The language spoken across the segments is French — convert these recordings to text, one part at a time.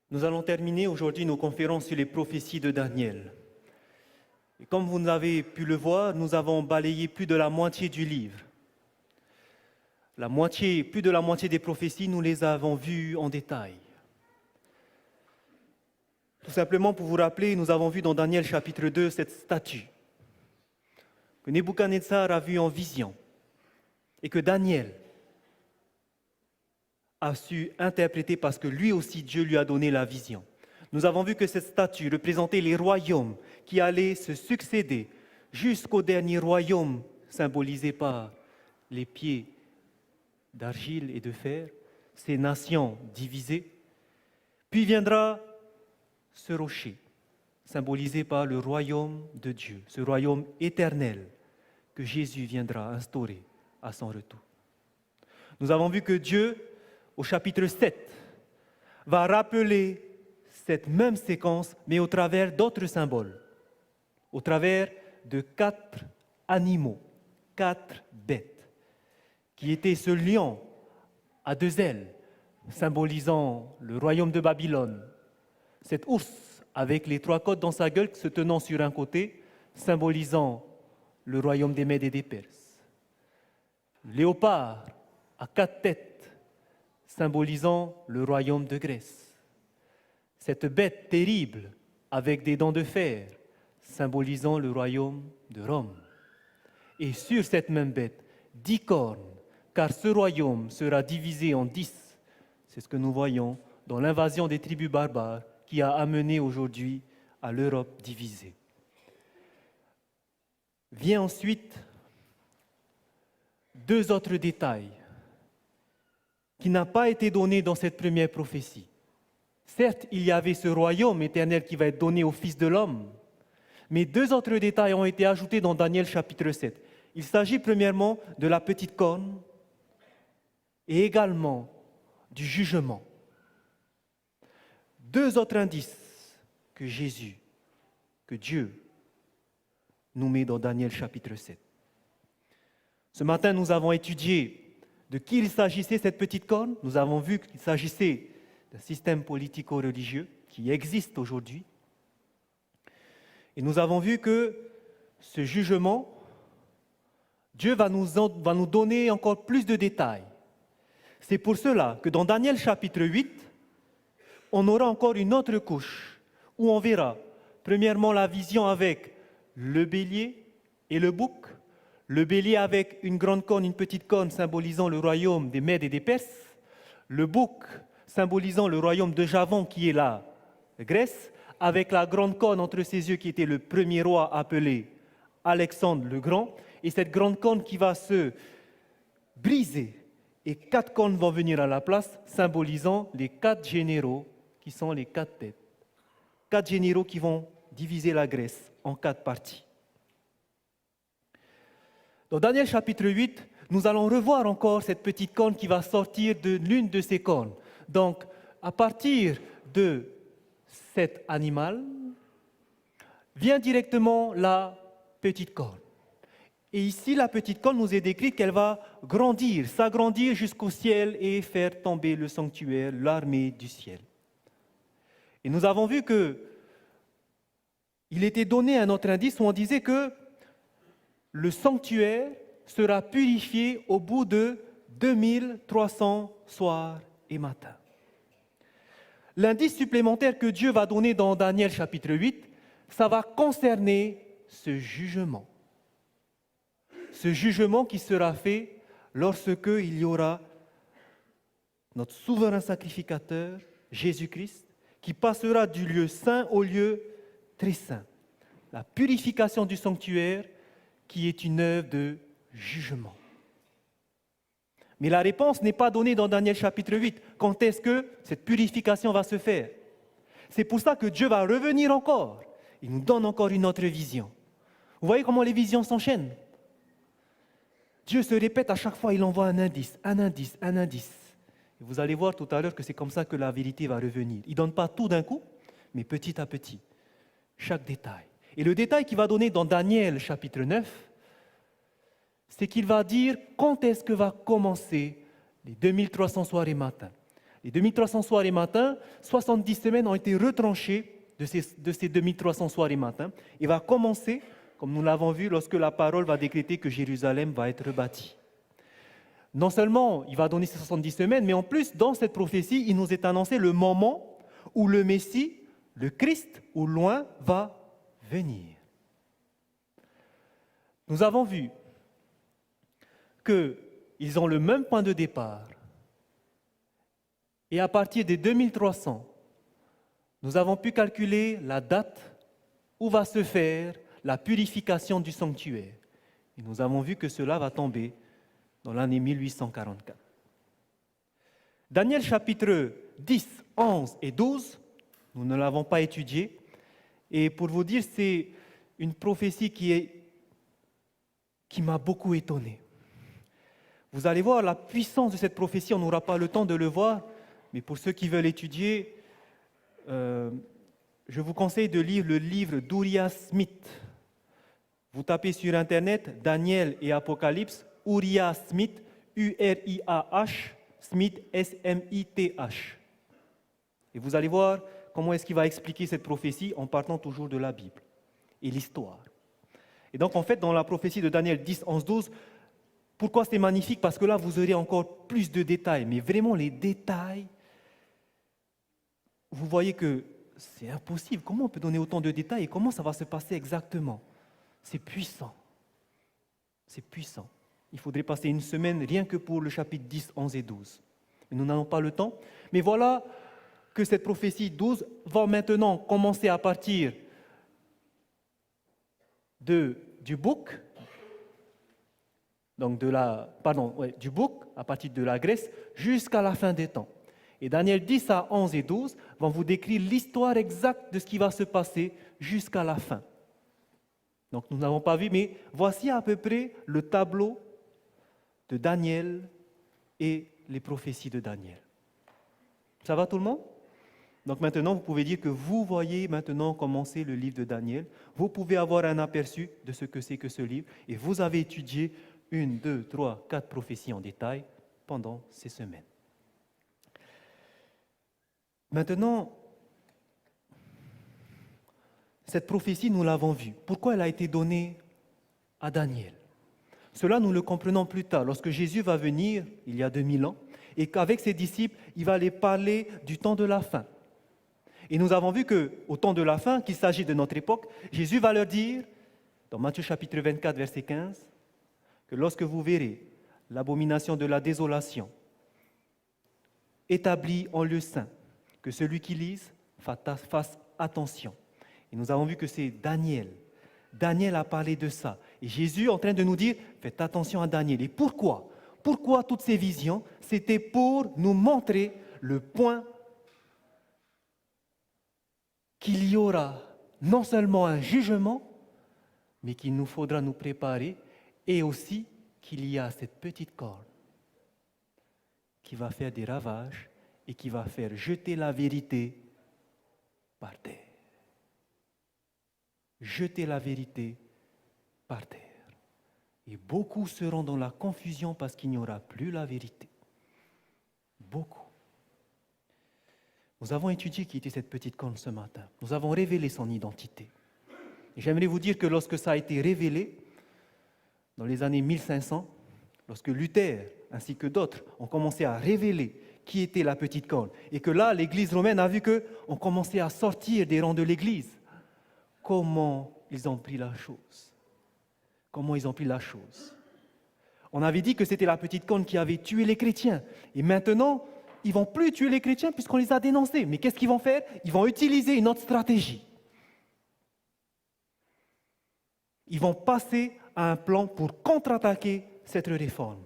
Nous allons terminer aujourd'hui nos conférences sur les prophéties de Daniel. Et comme vous avez pu le voir, nous avons balayé plus de la moitié du livre. Plus de la moitié des prophéties, nous les avons vues en détail. Tout simplement pour vous rappeler, nous avons vu dans Daniel chapitre 2 cette statue que Nebuchadnezzar a vue en vision et que Daniel a su interpréter parce que lui aussi Dieu lui a donné la vision. Nous avons vu que cette statue représentait les royaumes qui allaient se succéder jusqu'au dernier royaume symbolisé par les pieds d'argile et de fer, ces nations divisées. Puis viendra ce rocher, symbolisé par le royaume de Dieu, ce royaume éternel que Jésus viendra instaurer à son retour. Nous avons vu que Dieu, au chapitre 7, va rappeler cette même séquence, mais au travers d'autres symboles, au travers de 4 animaux, 4 bêtes, qui étaient ce lion à 2 ailes, symbolisant le royaume de Babylone, cet ours avec les 3 côtes dans sa gueule se tenant sur un côté, symbolisant le royaume des Mèdes et des Perses. Le léopard à 4 têtes, symbolisant le royaume de Grèce. Cette bête terrible avec des dents de fer, symbolisant le royaume de Rome. Et sur cette même bête, 10 cornes, car ce royaume sera divisé en 10. C'est ce que nous voyons dans l'invasion des tribus barbares qui a amené aujourd'hui à l'Europe divisée. Vient ensuite 2 autres détails qui n'ont pas été donnés dans cette première prophétie. Certes, il y avait ce royaume éternel qui va être donné au Fils de l'homme, mais 2 autres détails ont été ajoutés dans Daniel chapitre 7. Il s'agit premièrement de la petite corne et également du jugement. 2 autres indices que Dieu nous met dans Daniel chapitre 7. Ce matin, nous avons étudié de qui il s'agissait cette petite corne. Nous avons vu qu'il s'agissait d'un système politico-religieux qui existe aujourd'hui. Et nous avons vu que ce jugement, Dieu va nous donner encore plus de détails. C'est pour cela que dans Daniel chapitre 8, on aura encore une autre couche où on verra premièrement la vision avec le bélier et le bouc. Le bélier avec une grande corne, une petite corne symbolisant le royaume des Mèdes et des Perses. Le bouc symbolisant le royaume de Javon qui est la Grèce, avec la grande corne entre ses yeux qui était le premier roi appelé Alexandre le Grand. Et cette grande corne qui va se briser et 4 cornes vont venir à la place, symbolisant les 4 généraux qui sont les 4 têtes. 4 généraux qui vont diviser la Grèce en 4 parties. Dans Daniel chapitre 8, nous allons revoir encore cette petite corne qui va sortir de l'une de ces cornes. Donc, à partir de cet animal, vient directement la petite corne. Et ici, la petite corne nous est décrite qu'elle va grandir, s'agrandir jusqu'au ciel et faire tomber le sanctuaire, l'armée du ciel. Et nous avons vu qu'il était donné un autre indice où on disait que le sanctuaire sera purifié au bout de 2300 soirs et matins. L'indice supplémentaire que Dieu va donner dans Daniel chapitre 8, ça va concerner ce jugement. Ce jugement qui sera fait lorsque il y aura notre souverain sacrificateur, Jésus-Christ, qui passera du lieu saint au lieu très saint. La purification du sanctuaire qui est une œuvre de jugement. Mais la réponse n'est pas donnée dans Daniel chapitre 8. Quand est-ce que cette purification va se faire? C'est pour ça que Dieu va revenir encore. Il nous donne encore une autre vision. Vous voyez comment les visions s'enchaînent? Dieu se répète à chaque fois, il envoie un indice, un indice, un indice. Et vous allez voir tout à l'heure que c'est comme ça que la vérité va revenir. Il ne donne pas tout d'un coup, mais petit à petit, chaque détail. Et le détail qu'il va donner dans Daniel chapitre 9, c'est qu'il va dire quand est-ce que va commencer les 2300 soirs et matins. Les 2300 soirs et matins, 70 semaines ont été retranchées de ces 2300 soirs et matins et va commencer, comme nous l'avons vu, lorsque la parole va décréter que Jérusalem va être rebâtie. Non seulement il va donner ces 70 semaines, mais en plus, dans cette prophétie, il nous est annoncé le moment où le Messie, le Christ, au loin, va venir. Nous avons vu qu'ils ont le même point de départ. Et à partir des 2300, nous avons pu calculer la date où va se faire la purification du sanctuaire. Et nous avons vu que cela va tomber dans l'année 1844. Daniel chapitre 10, 11 et 12, nous ne l'avons pas étudié. Et pour vous dire, c'est une prophétie qui m'a beaucoup étonné. Vous allez voir la puissance de cette prophétie, on n'aura pas le temps de le voir, mais pour ceux qui veulent étudier, je vous conseille de lire le livre d'Uriah Smith. Vous tapez sur Internet Daniel et Apocalypse, Uriah Smith, U-R-I-A-H, Smith, S-M-I-T-H. Et vous allez voir comment est-ce qu'il va expliquer cette prophétie en partant toujours de la Bible et l'histoire. Et donc en fait, dans la prophétie de Daniel 10, 11, 12, pourquoi c'est magnifique? Parce que là, vous aurez encore plus de détails, mais vraiment les détails, vous voyez que c'est impossible. Comment on peut donner autant de détails et comment ça va se passer exactement? C'est puissant. C'est puissant. Il faudrait passer une semaine rien que pour le chapitre 10, 11 et 12. Mais nous n'avons pas le temps. Mais voilà que cette prophétie 12 va maintenant commencer à partir du bouc, donc du bouc, à partir de la Grèce, jusqu'à la fin des temps. Et Daniel 10 à 11 et 12 vont vous décrire l'histoire exacte de ce qui va se passer jusqu'à la fin. Donc nous n'avons pas vu, mais voici à peu près le tableau de Daniel et les prophéties de Daniel. Ça va tout le monde? Donc maintenant, vous pouvez dire que vous voyez maintenant commencer le livre de Daniel. Vous pouvez avoir un aperçu de ce que c'est que ce livre. Et vous avez étudié 1, 2, 3, 4 prophéties en détail pendant ces semaines. Maintenant, cette prophétie, nous l'avons vue. Pourquoi elle a été donnée à Daniel? Cela, nous le comprenons plus tard, lorsque Jésus va venir, il y a 2000 ans, et qu'avec ses disciples, il va les parler du temps de la fin. Et nous avons vu qu'au temps de la fin, qu'il s'agit de notre époque, Jésus va leur dire, dans Matthieu chapitre 24, verset 15, que lorsque vous verrez l'abomination de la désolation établie en lieu saint, que celui qui lise fasse attention. Et nous avons vu que c'est Daniel. Daniel a parlé de ça. Et Jésus est en train de nous dire, faites attention à Daniel. Et pourquoi? Pourquoi toutes ces visions? C'était pour nous montrer le point qu'il y aura non seulement un jugement, mais qu'il nous faudra nous préparer, et aussi qu'il y a cette petite corne qui va faire des ravages et qui va faire jeter la vérité par terre. Jeter la vérité par terre. Et beaucoup seront dans la confusion parce qu'il n'y aura plus la vérité. Beaucoup. Nous avons étudié qui était cette petite corne ce matin. Nous avons révélé son identité. Et j'aimerais vous dire que lorsque ça a été révélé, dans les années 1500, lorsque Luther ainsi que d'autres ont commencé à révéler qui était la petite corne, et que là, l'Église romaine a vu qu'on commençait à sortir des rangs de l'Église, comment ils ont pris la chose? Comment ils ont pris la chose? On avait dit que c'était la petite corne qui avait tué les chrétiens. Et maintenant, ils ne vont plus tuer les chrétiens puisqu'on les a dénoncés. Mais qu'est-ce qu'ils vont faire? Ils vont utiliser une autre stratégie. Ils vont passer à un plan pour contre-attaquer cette réforme.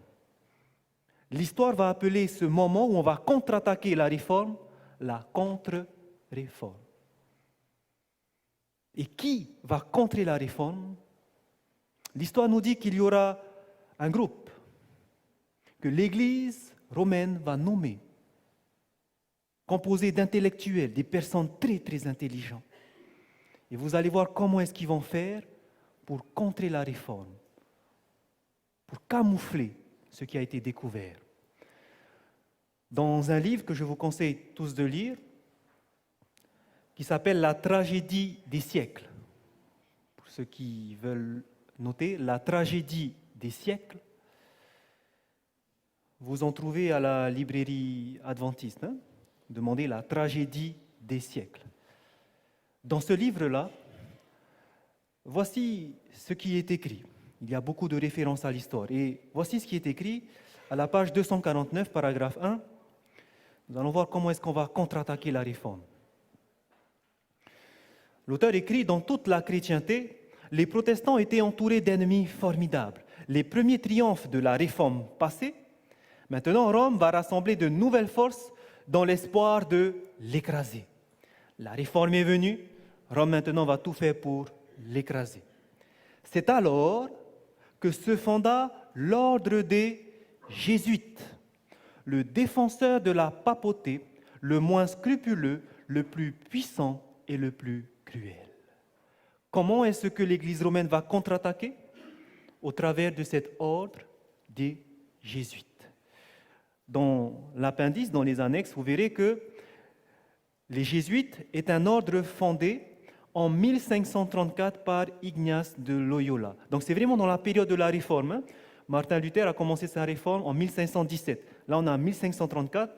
L'histoire va appeler ce moment où on va contre-attaquer la réforme, la contre-réforme. Et qui va contrer la réforme? L'histoire nous dit qu'il y aura un groupe que l'Église romaine va nommer, composé d'intellectuels, des personnes très très intelligentes. Et vous allez voir comment est-ce qu'ils vont faire pour contrer la réforme, pour camoufler ce qui a été découvert. dans un livre que je vous conseille tous de lire, qui s'appelle La tragédie des siècles. Pour ceux qui veulent noter, La tragédie des siècles. Vous en trouvez à la librairie adventiste. Demandez La tragédie des siècles. Dans ce livre-là, voici ce qui est écrit. Il y a beaucoup de références à l'histoire. Et voici ce qui est écrit à la page 249, paragraphe 1. Nous allons voir comment est-ce qu'on va contre-attaquer la réforme. L'auteur écrit « Dans toute la chrétienté, les protestants étaient entourés d'ennemis formidables. Les premiers triomphes de la réforme passée, maintenant Rome va rassembler de nouvelles forces dans l'espoir de l'écraser. La réforme est venue, Rome maintenant va tout faire pour l'écraser. C'est alors que se fonda l'ordre des Jésuites, le défenseur de la papauté, le moins scrupuleux, le plus puissant et le plus cruel. Comment est-ce que l'Église romaine va contre-attaquer? Au travers de cet ordre des Jésuites. Dans l'appendice, dans les annexes, vous verrez que les Jésuites est un ordre fondé en 1534 par Ignace de Loyola. Donc c'est vraiment dans la période de la Réforme. Martin Luther a commencé sa réforme en 1517. Là, on a 1534,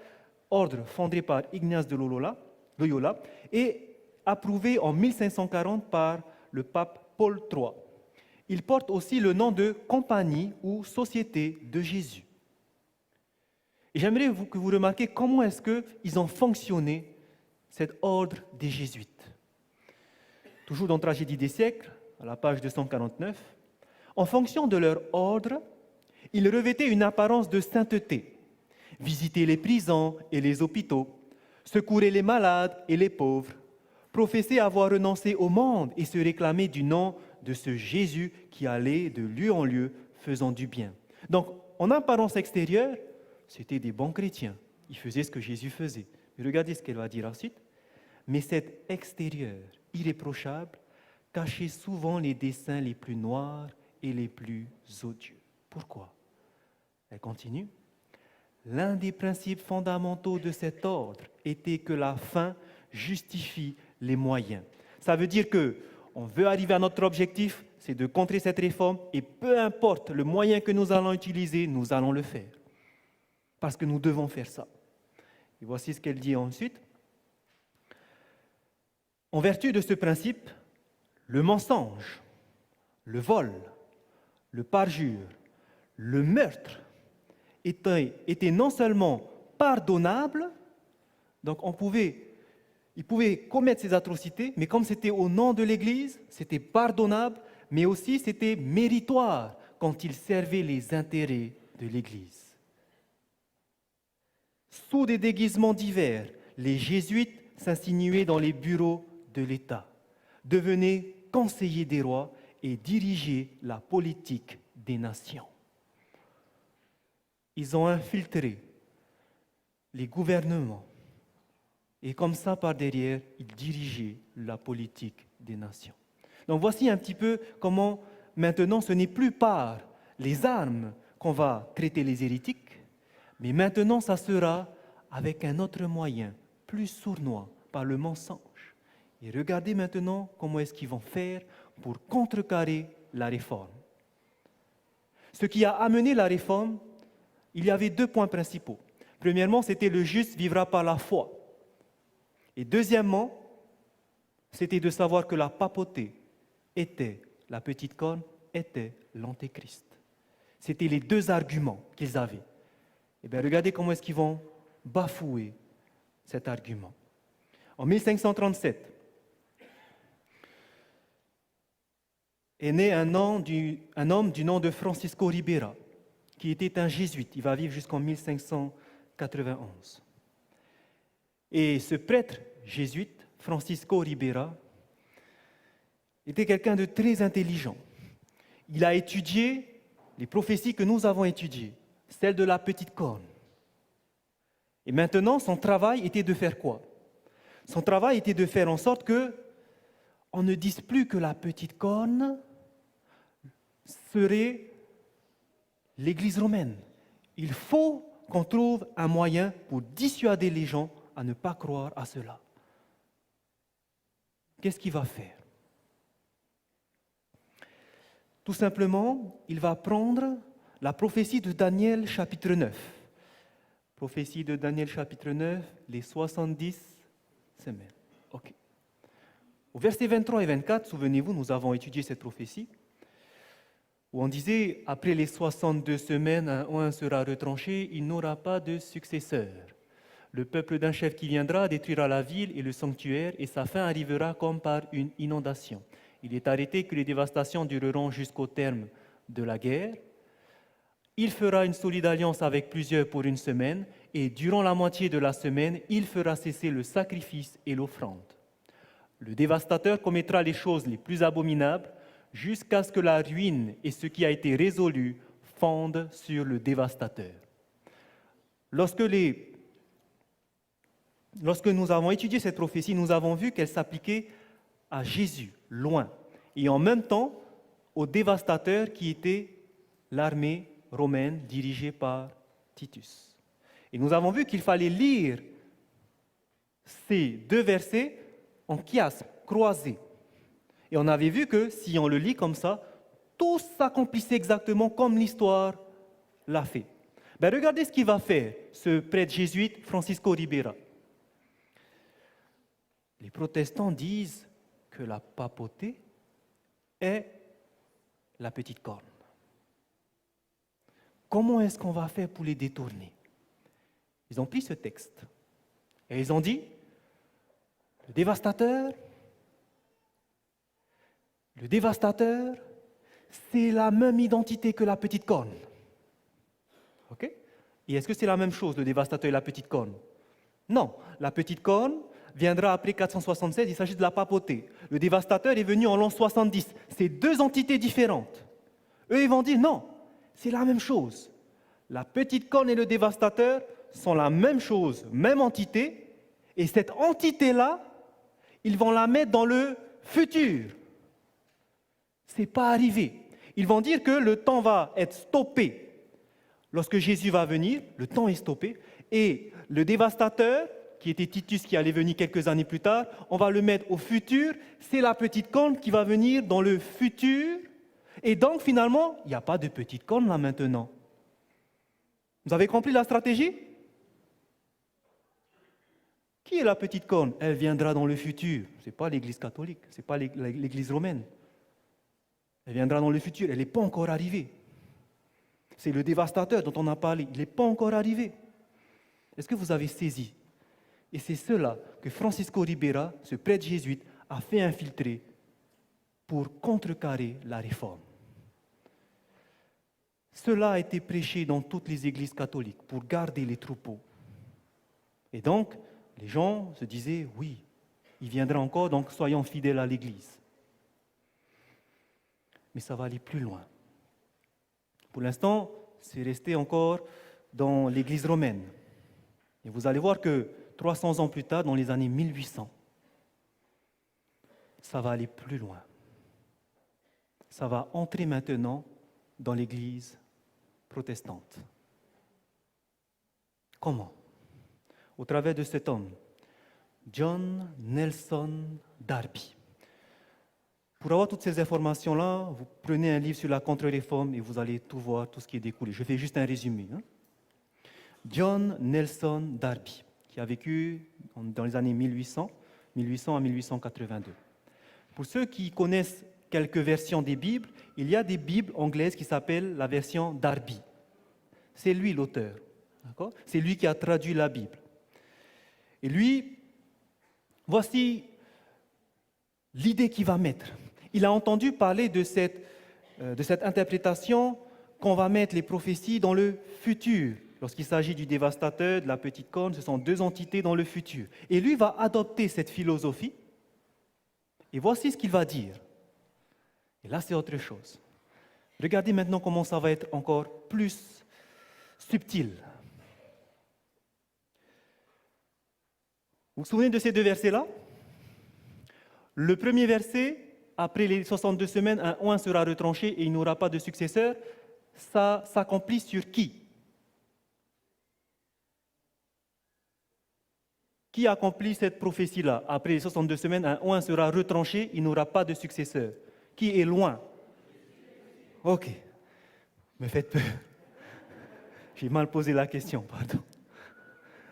ordre fondé par Ignace de Loyola et approuvé en 1540 par le pape Paul III. Il porte aussi le nom de Compagnie ou Société de Jésus. Et j'aimerais que vous remarquiez comment est-ce qu'ils ont fonctionné, cet ordre des Jésuites. Toujours dans Tragédie des siècles, à la page 249, en fonction de leur ordre, ils revêtaient une apparence de sainteté, visitaient les prisons et les hôpitaux, secouraient les malades et les pauvres, professaient avoir renoncé au monde et se réclamaient du nom de ce Jésus qui allait de lieu en lieu faisant du bien. Donc, en apparence extérieure, c'était des bons chrétiens. Ils faisaient ce que Jésus faisait. Mais regardez ce qu'elle va dire ensuite. Mais cet extérieur irréprochable cachait souvent les desseins les plus noirs et les plus odieux. Pourquoi? Elle continue. L'un des principes fondamentaux de cet ordre était que la fin justifie les moyens. Ça veut dire que on veut arriver à notre objectif, c'est de contrer cette réforme, et peu importe le moyen que nous allons utiliser, nous allons le faire. Parce que nous devons faire ça. Et voici ce qu'elle dit ensuite. En vertu de ce principe, le mensonge, le vol, le parjure, le meurtre étaient non seulement pardonnables, donc ils pouvaient commettre ces atrocités, mais comme c'était au nom de l'Église, c'était pardonnable, mais aussi c'était méritoire quand ils servaient les intérêts de l'Église. Sous des déguisements divers, les jésuites s'insinuaient dans les bureaux de l'État, devenaient conseillers des rois et dirigeaient la politique des nations. Ils ont infiltré les gouvernements et comme ça, par derrière, ils dirigeaient la politique des nations. Donc voici un petit peu comment maintenant ce n'est plus par les armes qu'on va traiter les hérétiques, mais maintenant ça sera avec un autre moyen, plus sournois, par le mensonge. Et regardez maintenant comment est-ce qu'ils vont faire pour contrecarrer la réforme. Ce qui a amené la réforme, il y avait 2 points principaux. Premièrement, c'était le juste vivra par la foi. Et deuxièmement, c'était de savoir que la papauté était, la petite corne, était l'antéchrist. C'était les 2 arguments qu'ils avaient. Et bien, regardez comment est-ce qu'ils vont bafouer cet argument. En 1537, est né un homme du nom de Francisco Ribera, qui était un jésuite. Il va vivre jusqu'en 1591. Et ce prêtre jésuite, Francisco Ribera, était quelqu'un de très intelligent. Il a étudié les prophéties que nous avons étudiées, celles de la petite corne. Et maintenant, son travail était de faire quoi? Son travail était de faire en sorte que on ne dise plus que la petite corne serait l'Église romaine. Il faut qu'on trouve un moyen pour dissuader les gens à ne pas croire à cela. Qu'est-ce qu'il va faire? Tout simplement, il va prendre la prophétie de Daniel chapitre 9. Prophétie de Daniel chapitre 9, les 70 semaines. OK. Au verset 23 et 24, souvenez-vous, nous avons étudié cette prophétie, où on disait, après les 62 semaines, un oint sera retranché, il n'aura pas de successeur. Le peuple d'un chef qui viendra détruira la ville et le sanctuaire, et sa fin arrivera comme par une inondation. Il est arrêté que les dévastations dureront jusqu'au terme de la guerre. Il fera une solide alliance avec plusieurs pour une semaine, et durant la moitié de la semaine, il fera cesser le sacrifice et l'offrande. Le dévastateur commettra les choses les plus abominables jusqu'à ce que la ruine et ce qui a été résolu fondent sur le dévastateur. Lorsque nous avons étudié cette prophétie, nous avons vu qu'elle s'appliquait à Jésus, loin, et en même temps au dévastateur qui était l'armée romaine dirigée par Titus. Et nous avons vu qu'il fallait lire ces deux versets en chiasme, croisé. Et on avait vu que si on le lit comme ça, tout s'accomplissait exactement comme l'histoire l'a fait. Regardez ce qu'il va faire, ce prêtre jésuite Francisco Ribera. Les protestants disent que la papauté est la petite corne. Comment est-ce qu'on va faire pour les détourner? Ils ont pris ce texte et ils ont dit, le dévastateur, c'est la même identité que la petite corne. OK? Et est-ce que c'est la même chose, le dévastateur et la petite corne? Non, la petite corne viendra après 476, il s'agit de la papauté. Le dévastateur est venu en l'an 70. C'est deux entités différentes. Eux, ils vont dire non, c'est la même chose. La petite corne et le dévastateur sont la même chose, même entité, et cette entité-là, ils vont la mettre dans le futur. Ce n'est pas arrivé. Ils vont dire que le temps va être stoppé. Lorsque Jésus va venir, le temps est stoppé, et le dévastateur, qui était Titus, qui allait venir quelques années plus tard, on va le mettre au futur, c'est la petite corne qui va venir dans le futur, et donc finalement, il n'y a pas de petite corne là maintenant. Vous avez compris la stratégie? Qui est la petite corne? Elle viendra dans le futur. Ce n'est pas l'Église catholique, ce n'est pas l'Église romaine. Elle viendra dans le futur, elle n'est pas encore arrivée. C'est le dévastateur dont on a parlé, il n'est pas encore arrivé. Est-ce que vous avez saisi? Et c'est cela que Francisco Ribera, ce prêtre jésuite, a fait infiltrer pour contrecarrer la réforme. Cela a été prêché dans toutes les églises catholiques pour garder les troupeaux. Et donc, les gens se disaient, oui, il viendra encore, donc soyons fidèles à l'Église. Mais ça va aller plus loin. Pour l'instant, c'est resté encore dans l'Église romaine. Et vous allez voir que 300 ans plus tard, dans les années 1800, ça va aller plus loin. Ça va entrer maintenant dans l'Église protestante. Comment? Au travers de cet homme, John Nelson Darby. Pour avoir toutes ces informations-là, vous prenez un livre sur la contre-réforme et vous allez tout voir, tout ce qui est découlé. Je fais juste un résumé. John Nelson Darby, qui a vécu dans les années 1800 à 1882. Pour ceux qui connaissent quelques versions des Bibles, il y a des Bibles anglaises qui s'appellent la version Darby. C'est lui l'auteur. D'accord? C'est lui qui a traduit la Bible. Et lui, voici l'idée qu'il va mettre. Il a entendu parler de cette interprétation qu'on va mettre les prophéties dans le futur. Lorsqu'il s'agit du dévastateur, de la petite corne, ce sont deux entités dans le futur. Et lui va adopter cette philosophie. Et voici ce qu'il va dire. Et là, c'est autre chose. Regardez maintenant comment ça va être encore plus subtil. Vous vous souvenez de ces deux versets-là? Le premier verset, après les 62 semaines, un oint sera retranché et il n'aura pas de successeur. Ça s'accomplit sur qui? Qui accomplit cette prophétie-là? Après les 62 semaines, un oint sera retranché, il n'aura pas de successeur. Qui est loin? Ok, me faites peur. J'ai mal posé la question, pardon.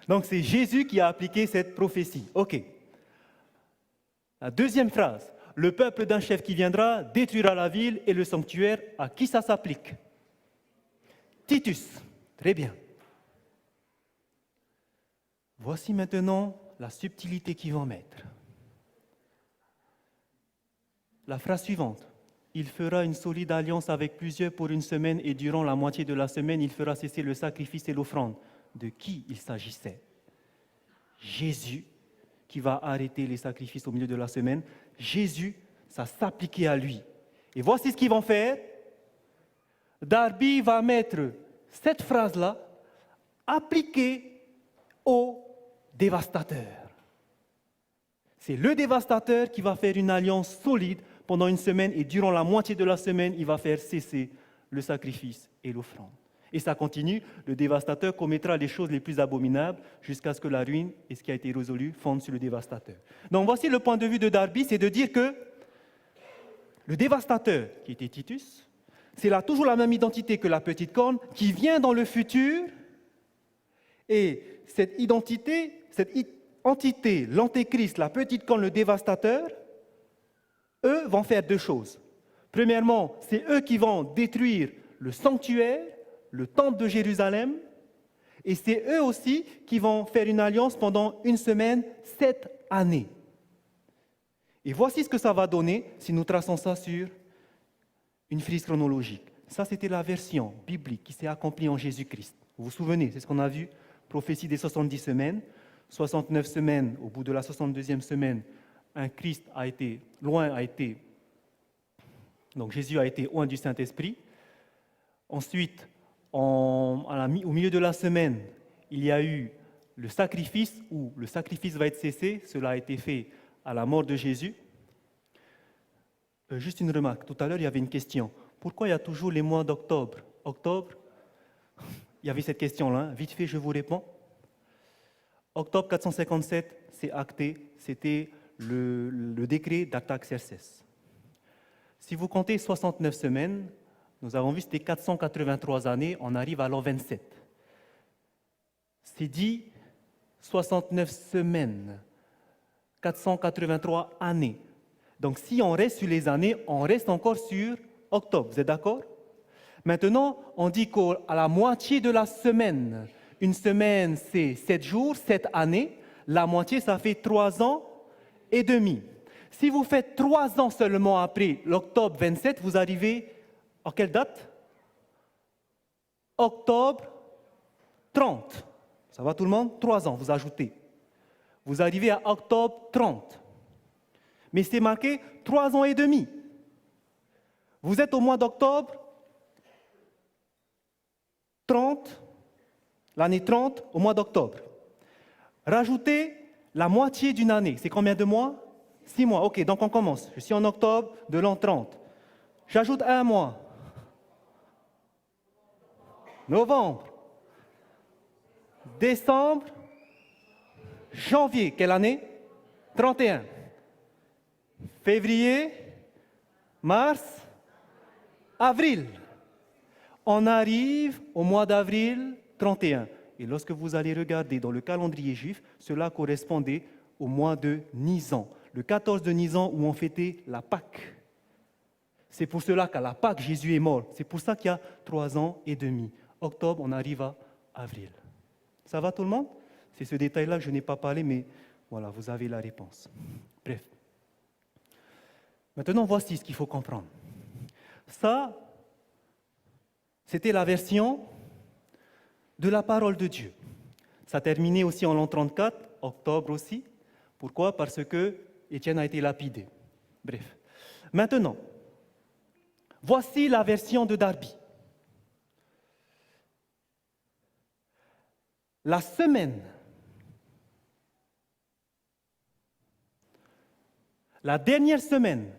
Donc c'est Jésus qui a appliqué cette prophétie. Ok. La deuxième phrase. Le peuple d'un chef qui viendra détruira la ville et le sanctuaire. À qui ça s'applique? Titus. Très bien. Voici maintenant la subtilité qu'ils vont mettre. La phrase suivante. Il fera une solide alliance avec plusieurs pour une semaine et durant la moitié de la semaine, il fera cesser le sacrifice et l'offrande. De qui il s'agissait? Jésus qui va arrêter les sacrifices au milieu de la semaine. Jésus, ça s'appliquait à lui. Et voici ce qu'ils vont faire. Darby va mettre cette phrase-là appliquée au dévastateur. C'est le dévastateur qui va faire une alliance solide pendant une semaine et durant la moitié de la semaine, il va faire cesser le sacrifice et l'offrande. Et ça continue, le dévastateur commettra les choses les plus abominables jusqu'à ce que la ruine et ce qui a été résolu fondent sur le dévastateur. Donc voici le point de vue de Darby, c'est de dire que le dévastateur, qui était Titus, c'est là toujours la même identité que la petite corne qui vient dans le futur. Et cette entité, l'antéchrist, la petite corne, le dévastateur, eux vont faire deux choses. Premièrement, c'est eux qui vont détruire le sanctuaire, le temple de Jérusalem, et c'est eux aussi qui vont faire une alliance pendant une semaine, 7 années. Et voici ce que ça va donner si nous traçons ça sur une frise chronologique. Ça, c'était la version biblique qui s'est accomplie en Jésus-Christ. Vous vous souvenez, c'est ce qu'on a vu, prophétie des 70 semaines, 69 semaines, au bout de la 62e semaine, un Christ donc Jésus a été oint du Saint-Esprit. Ensuite, au milieu de la semaine, il y a eu le sacrifice, où le sacrifice va être cessé. Cela a été fait à la mort de Jésus. Juste une remarque. Tout à l'heure, il y avait une question. Pourquoi il y a toujours les mois d'octobre? Octobre, il y avait cette question-là. Vite fait, je vous réponds. Octobre 457, c'est acté. C'était le décret d'Artaxerxès. Si vous comptez 69 semaines, nous avons vu que c'était 483 années, on arrive à l'an 27. C'est dit 69 semaines, 483 années. Donc si on reste sur les années, on reste encore sur octobre, vous êtes d'accord? Maintenant, on dit qu'à la moitié de la semaine, une semaine c'est 7 jours, 7 années, la moitié ça fait 3 ans et demi. Si vous faites 3 ans seulement après l'octobre 27, vous arrivez à quelle date? Octobre 30. Ça va tout le monde? 3 ans, vous ajoutez. Vous arrivez à octobre 30. Mais c'est marqué 3 ans et demi. Vous êtes au mois d'octobre 30, l'année 30 au mois d'octobre. Rajoutez la moitié d'une année. C'est combien de mois? 6 mois. Ok, donc on commence. Je suis en octobre de l'an 30. J'ajoute 1 mois. Novembre. Décembre. Janvier. Quelle année? 31. Février. Mars. Avril. On arrive au mois d'avril 31. Et lorsque vous allez regarder dans le calendrier juif, cela correspondait au mois de Nisan, le 14 de Nisan où on fêtait la Pâque. C'est pour cela qu'à la Pâque, Jésus est mort. C'est pour ça qu'il y a 3 ans et demi. Octobre, on arrive à avril. Ça va tout le monde? C'est ce détail-là que je n'ai pas parlé, mais voilà, vous avez la réponse. Bref. Maintenant, voici ce qu'il faut comprendre. Ça, c'était la version de la parole de Dieu. Ça terminait aussi en l'an 34, octobre aussi. Pourquoi? Parce que Étienne a été lapidé. Bref. Maintenant, voici la version de Darby. La semaine, la dernière semaine,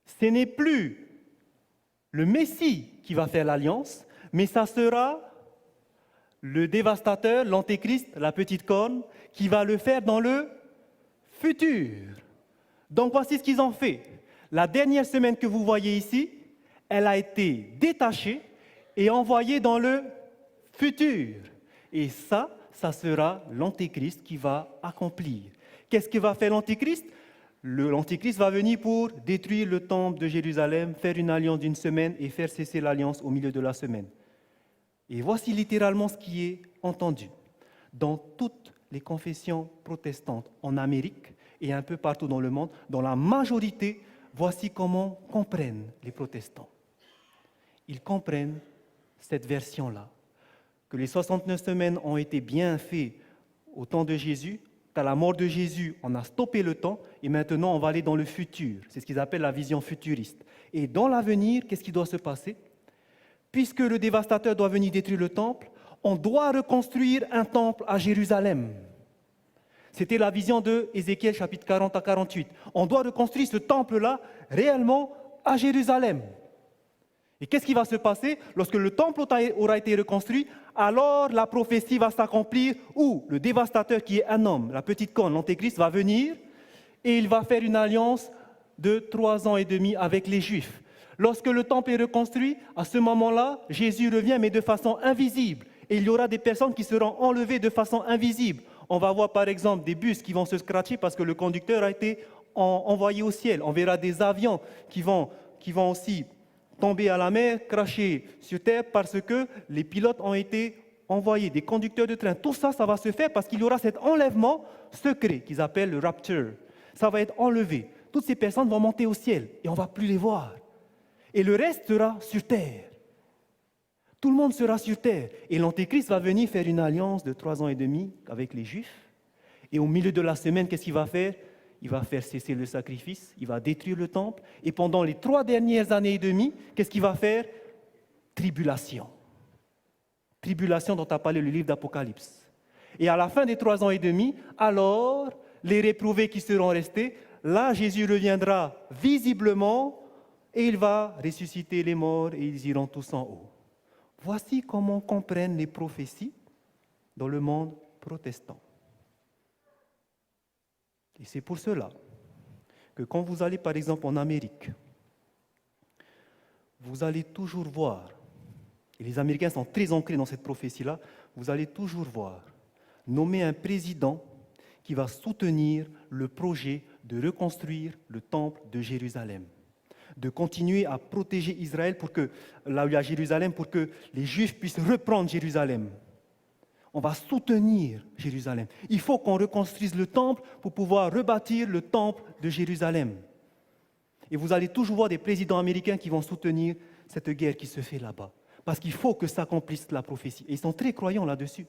ce n'est plus le Messie qui va faire l'alliance, mais ça sera le dévastateur, l'antéchrist, la petite corne, qui va le faire dans le futur. Donc voici ce qu'ils ont fait. La dernière semaine que vous voyez ici, elle a été détachée et envoyée dans le futur. Et ça sera l'antéchrist qui va accomplir. Qu'est-ce que va faire l'antéchrist? L'antéchrist va venir pour détruire le temple de Jérusalem, faire une alliance d'une semaine et faire cesser l'alliance au milieu de la semaine. Et voici littéralement ce qui est entendu. Dans toutes les confessions protestantes en Amérique et un peu partout dans le monde, dans la majorité, voici comment comprennent les protestants. Ils comprennent cette version-là, que les 69 semaines ont été bien faites au temps de Jésus. À la mort de Jésus, on a stoppé le temps et maintenant on va aller dans le futur. C'est ce qu'ils appellent la vision futuriste. Et dans l'avenir, qu'est-ce qui doit se passer? Puisque le dévastateur doit venir détruire le temple, on doit reconstruire un temple à Jérusalem. C'était la vision de Ézéchiel chapitre 40 à 48. On doit reconstruire ce temple-là réellement à Jérusalem. Et qu'est-ce qui va se passer? Lorsque le temple aura été reconstruit, alors la prophétie va s'accomplir où le dévastateur qui est un homme, la petite corne, l'antéchrist, va venir et il va faire une alliance de 3 ans et demi avec les Juifs. Lorsque le temple est reconstruit, à ce moment-là, Jésus revient, mais de façon invisible. Et il y aura des personnes qui seront enlevées de façon invisible. On va voir par exemple des bus qui vont se scratcher parce que le conducteur a été envoyé au ciel. On verra des avions qui vont aussi tomber à la mer, cracher sur terre parce que les pilotes ont été envoyés, des conducteurs de train. Tout ça, ça va se faire parce qu'il y aura cet enlèvement secret qu'ils appellent le rapture. Ça va être enlevé. Toutes ces personnes vont monter au ciel et on ne va plus les voir. Et le reste sera sur terre. Tout le monde sera sur terre. Et l'antéchrist va venir faire une alliance de 3 ans et demi avec les Juifs. Et au milieu de la semaine, qu'est-ce qu'il va faire? Il va faire cesser le sacrifice, il va détruire le temple. Et pendant les 3 dernières années et demie, qu'est-ce qu'il va faire? Tribulation. Tribulation dont a parlé le livre d'Apocalypse. Et à la fin des 3 ans et demi, alors, les réprouvés qui seront restés, là, Jésus reviendra visiblement et il va ressusciter les morts et ils iront tous en haut. Voici comment comprennent les prophéties dans le monde protestant. Et c'est pour cela que quand vous allez par exemple en Amérique, vous allez toujours voir, et les Américains sont très ancrés dans cette prophétie-là, vous allez toujours voir nommer un président qui va soutenir le projet de reconstruire le temple de Jérusalem, de continuer à protéger Israël pour que, là où il y a Jérusalem, pour que les Juifs puissent reprendre Jérusalem. On va soutenir Jérusalem. Il faut qu'on reconstruise le temple pour pouvoir rebâtir le temple de Jérusalem. Et vous allez toujours voir des présidents américains qui vont soutenir cette guerre qui se fait là-bas. Parce qu'il faut que s'accomplisse la prophétie. Et ils sont très croyants là-dessus.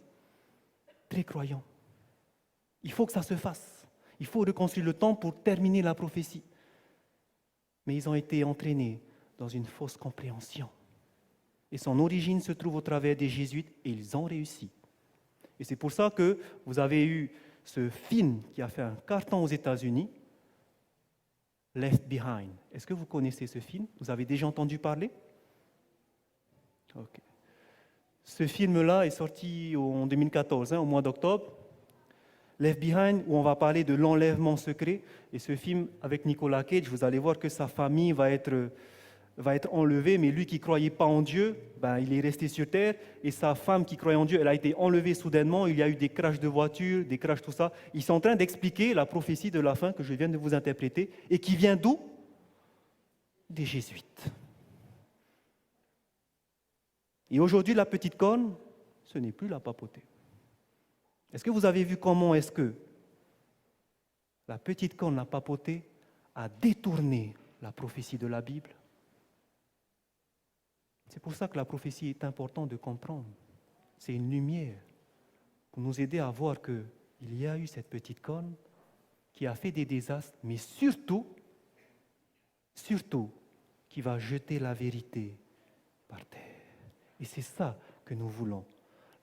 Très croyants. Il faut que ça se fasse. Il faut reconstruire le temple pour terminer la prophétie. Mais ils ont été entraînés dans une fausse compréhension. Et son origine se trouve au travers des jésuites et ils ont réussi. Et c'est pour ça que vous avez eu ce film qui a fait un carton aux États-Unis, Left Behind. Est-ce que vous connaissez ce film? Vous avez déjà entendu parler? Okay. Ce film-là est sorti en 2014, au mois d'octobre. Left Behind, où on va parler de l'enlèvement secret. Et ce film, avec Nicolas Cage, vous allez voir que sa famille va être enlevée, mais lui qui ne croyait pas en Dieu, il est resté sur terre. Et sa femme qui croyait en Dieu, elle a été enlevée soudainement. Il y a eu des crashs de voitures, des crashs, tout ça. Ils sont en train d'expliquer la prophétie de la fin que je viens de vous interpréter. Et qui vient d'où? Des jésuites. Et aujourd'hui, la petite corne, ce n'est plus la papauté. Est-ce que vous avez vu comment est-ce que la petite corne, la papauté, a détourné la prophétie de la Bible? C'est pour ça que la prophétie est importante de comprendre. C'est une lumière pour nous aider à voir qu'il y a eu cette petite corne qui a fait des désastres, mais surtout, qui va jeter la vérité par terre. Et c'est ça que nous voulons.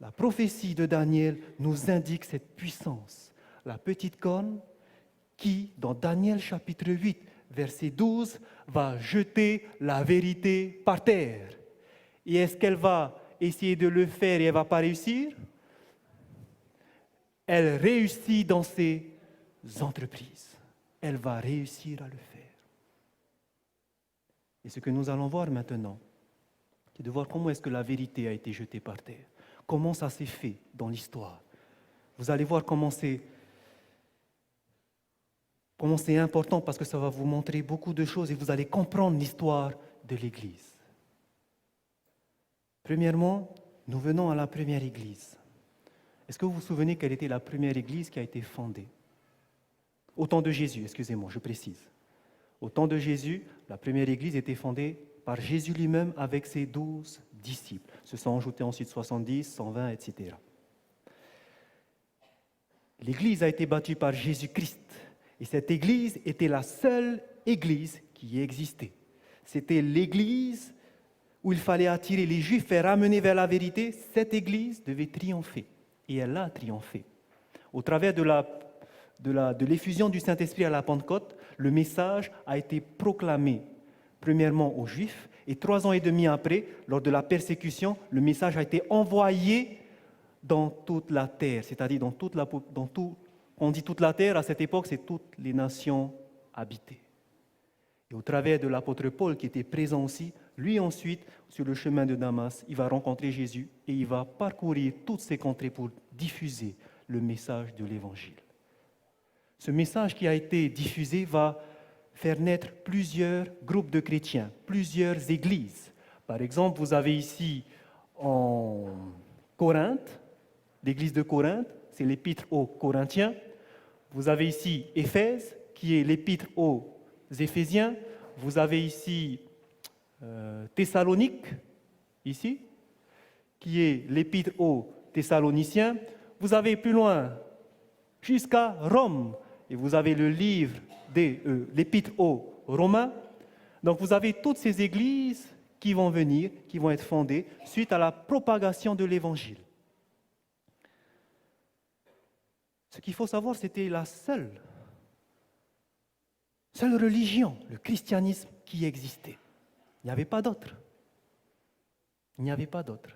La prophétie de Daniel nous indique cette puissance. La petite corne qui, dans Daniel chapitre 8, verset 12, va jeter la vérité par terre. Et est-ce qu'elle va essayer de le faire et elle ne va pas réussir. Elle réussit dans ses entreprises. Elle va réussir à le faire. Et ce que nous allons voir maintenant, c'est de voir comment est-ce que la vérité a été jetée par terre. Comment ça s'est fait dans l'histoire. Vous allez voir comment c'est important parce que ça va vous montrer beaucoup de choses et vous allez comprendre l'histoire de l'Église. Premièrement, nous venons à la première Église. Est-ce que vous vous souvenez quelle était la première Église qui a été fondée? Au temps de Jésus, excusez-moi, je précise. Au temps de Jésus, la première Église était fondée par Jésus lui-même avec ses 12 disciples. Se sont ajoutés ensuite 70, 120, etc. L'Église a été bâtie par Jésus-Christ. Et cette Église était la seule Église qui existait. C'était l'Église où il fallait attirer les Juifs et ramener vers la vérité. Cette Église devait triompher. Et elle a triomphé. Au travers de l'effusion du Saint-Esprit à la Pentecôte, le message a été proclamé, premièrement aux Juifs, et 3 ans et demi après, lors de la persécution, le message a été envoyé dans toute la terre, c'est-à-dire on dit toute la terre, à cette époque, c'est toutes les nations habitées. Et au travers de l'apôtre Paul, qui était présent aussi, lui ensuite, sur le chemin de Damas, il va rencontrer Jésus et il va parcourir toutes ces contrées pour diffuser le message de l'Évangile. Ce message qui a été diffusé va faire naître plusieurs groupes de chrétiens, plusieurs églises. Par exemple, vous avez ici en Corinthe, l'église de Corinthe, c'est l'épître aux Corinthiens. Vous avez ici Éphèse, qui est l'épître aux Éphésiens. Vous avez ici Thessalonique, ici, qui est l'épître aux Thessaloniciens. Vous avez plus loin, jusqu'à Rome, et vous avez le livre l'épître aux Romains. Donc vous avez toutes ces églises qui vont venir, qui vont être fondées suite à la propagation de l'Évangile. Ce qu'il faut savoir, c'était la seule religion, le christianisme, qui existait. Il n'y avait pas d'autre. Il n'y avait pas d'autre.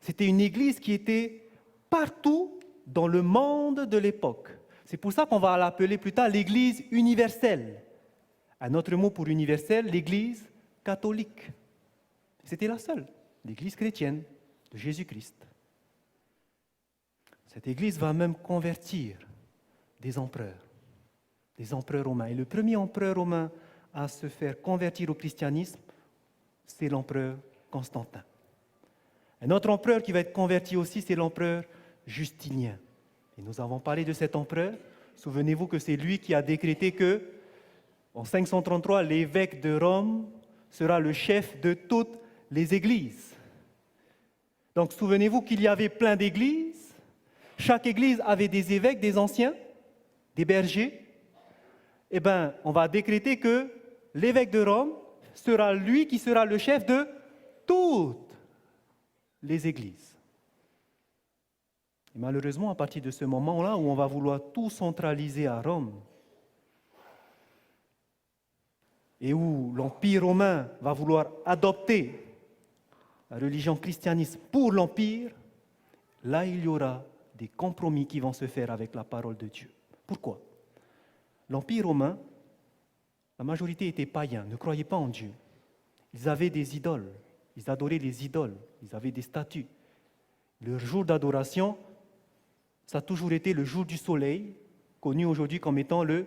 C'était une église qui était partout dans le monde de l'époque. C'est pour ça qu'on va l'appeler plus tard l'église universelle. Un autre mot pour universelle, l'église catholique. C'était la seule, l'église chrétienne de Jésus-Christ. Cette église va même convertir des empereurs romains. Et le premier empereur romain à se faire convertir au christianisme, c'est l'empereur Constantin. Un autre empereur qui va être converti aussi, c'est l'empereur Justinien. Et nous avons parlé de cet empereur. Souvenez-vous que c'est lui qui a décrété que, en 533, l'évêque de Rome sera le chef de toutes les églises. Donc souvenez-vous qu'il y avait plein d'églises. Chaque église avait des évêques, des anciens, des bergers. Eh bien, on va décréter que l'évêque de Rome sera lui qui sera le chef de toutes les églises. Et malheureusement, à partir de ce moment-là où on va vouloir tout centraliser à Rome et où l'Empire romain va vouloir adopter la religion christianisme pour l'Empire, là il y aura des compromis qui vont se faire avec la parole de Dieu. Pourquoi? L'Empire romain, la majorité était païens, ne croyaient pas en Dieu. Ils avaient des idoles, ils adoraient les idoles, ils avaient des statues. Leur jour d'adoration, ça a toujours été le jour du soleil, connu aujourd'hui comme étant le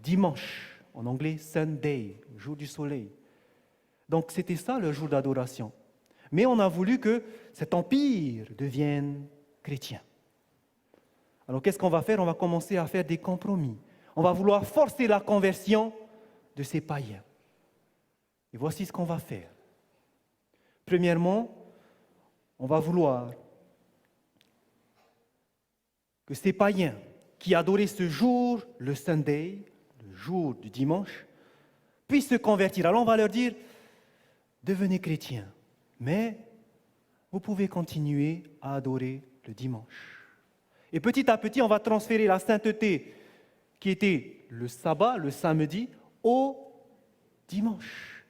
dimanche, en anglais Sunday, le jour du soleil. Donc c'était ça leur jour d'adoration. Mais on a voulu que cet empire devienne chrétien. Alors qu'est-ce qu'on va faire? On va commencer à faire des compromis. On va vouloir forcer la conversion de ces païens. Et voici ce qu'on va faire. Premièrement, on va vouloir que ces païens qui adoraient ce jour, le Sunday, le jour du dimanche, puissent se convertir. Alors on va leur dire, devenez chrétiens, mais vous pouvez continuer à adorer le dimanche. Et petit à petit, on va transférer la sainteté qui était le sabbat, le samedi, au dimanche.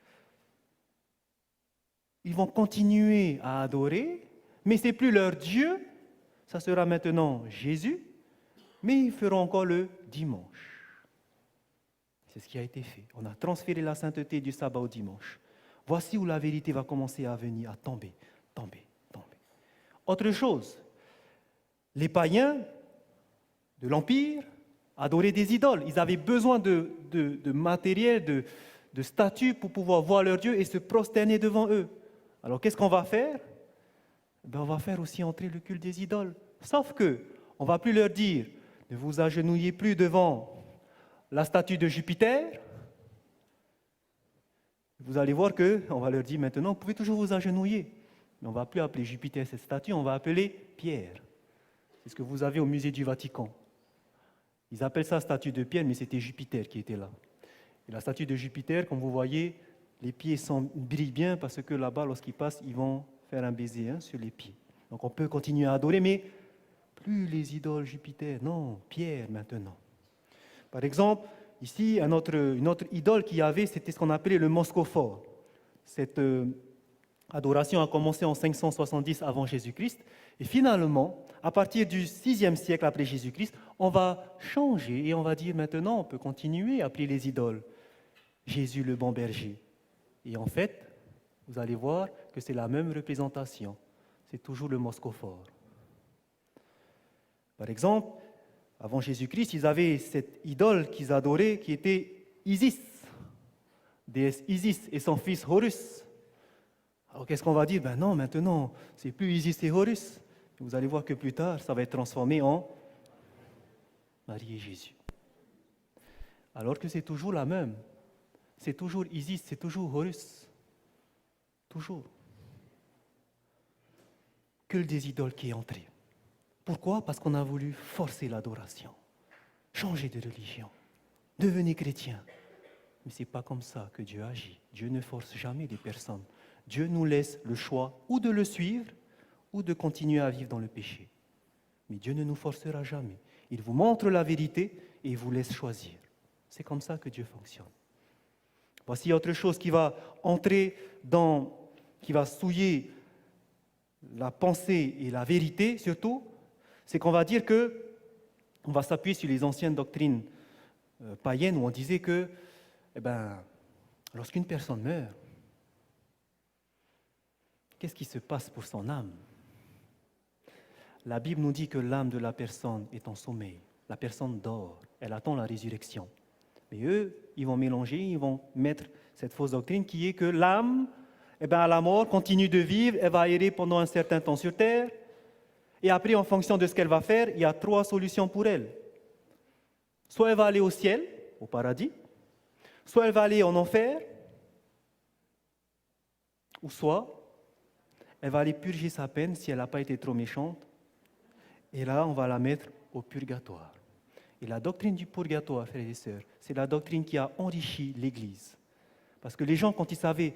Ils vont continuer à adorer, Mais ce n'est plus leur Dieu, ça sera maintenant Jésus, mais ils feront encore le dimanche. C'est ce qui a été fait. On a transféré la sainteté du sabbat au dimanche. Voici où la vérité va commencer à venir, à tomber. Autre chose, les païens de l'Empire adoraient des idoles. Ils avaient besoin de matériel, de statues pour pouvoir voir leur Dieu et se prosterner devant eux. Alors qu'est-ce qu'on va faire? On va faire aussi entrer le culte des idoles. Sauf que on ne va plus leur dire, ne vous agenouillez plus devant la statue de Jupiter. Vous allez voir qu'on va leur dire maintenant, vous pouvez toujours vous agenouiller. Mais on ne va plus appeler Jupiter cette statue, on va appeler Pierre. C'est ce que vous avez au musée du Vatican. Ils appellent ça statue de Pierre, mais c'était Jupiter qui était là. Et la statue de Jupiter, comme vous voyez, les pieds brillent bien parce que là-bas, lorsqu'ils passent, ils vont faire un baiser sur les pieds. Donc on peut continuer à adorer, mais plus les idoles Jupiter, non, Pierre maintenant. Par exemple, ici, une autre idole qu'il y avait, c'était ce qu'on appelait le moscophore. Cette adoration a commencé en 570 avant Jésus-Christ. Et finalement, à partir du 6e siècle après Jésus-Christ, on va changer et on va dire maintenant, on peut continuer à appeler les idoles Jésus le bon berger. Et en fait, vous allez voir que c'est la même représentation. C'est toujours le moscophore. Par exemple, avant Jésus-Christ, ils avaient cette idole qu'ils adoraient qui était Isis, déesse Isis et son fils Horus. Alors qu'est-ce qu'on va dire? Ben non, maintenant, c'est plus Isis et Horus. Vous allez voir que plus tard, ça va être transformé en Marie et Jésus. Alors que c'est toujours la même. C'est toujours Isis, c'est toujours Horus. Toujours. Culte des idoles qui est entré. Pourquoi? Parce qu'on a voulu forcer l'adoration, changer de religion, devenir chrétien. Mais ce n'est pas comme ça que Dieu agit. Dieu ne force jamais les personnes. Dieu nous laisse le choix ou de le suivre ou de continuer à vivre dans le péché. Mais Dieu ne nous forcera jamais. Il vous montre la vérité et il vous laisse choisir. C'est comme ça que Dieu fonctionne. Voici autre chose qui va entrer qui va souiller la pensée et la vérité surtout, c'est qu'on va dire on va s'appuyer sur les anciennes doctrines païennes où on disait que, lorsqu'une personne meurt, qu'est-ce qui se passe pour son âme? La Bible nous dit que l'âme de la personne est en sommeil. La personne dort, elle attend la résurrection. Mais eux, ils vont mélanger, ils vont mettre cette fausse doctrine qui est que l'âme, à la mort, continue de vivre, elle va errer pendant un certain temps sur terre. Et après, en fonction de ce qu'elle va faire, il y a 3 solutions pour elle. Soit elle va aller au ciel, au paradis, soit elle va aller en enfer, ou soit elle va aller purger sa peine si elle n'a pas été trop méchante. Et là, on va la mettre au purgatoire. Et la doctrine du purgatoire, frères et sœurs, c'est la doctrine qui a enrichi l'Église. Parce que les gens, quand ils savaient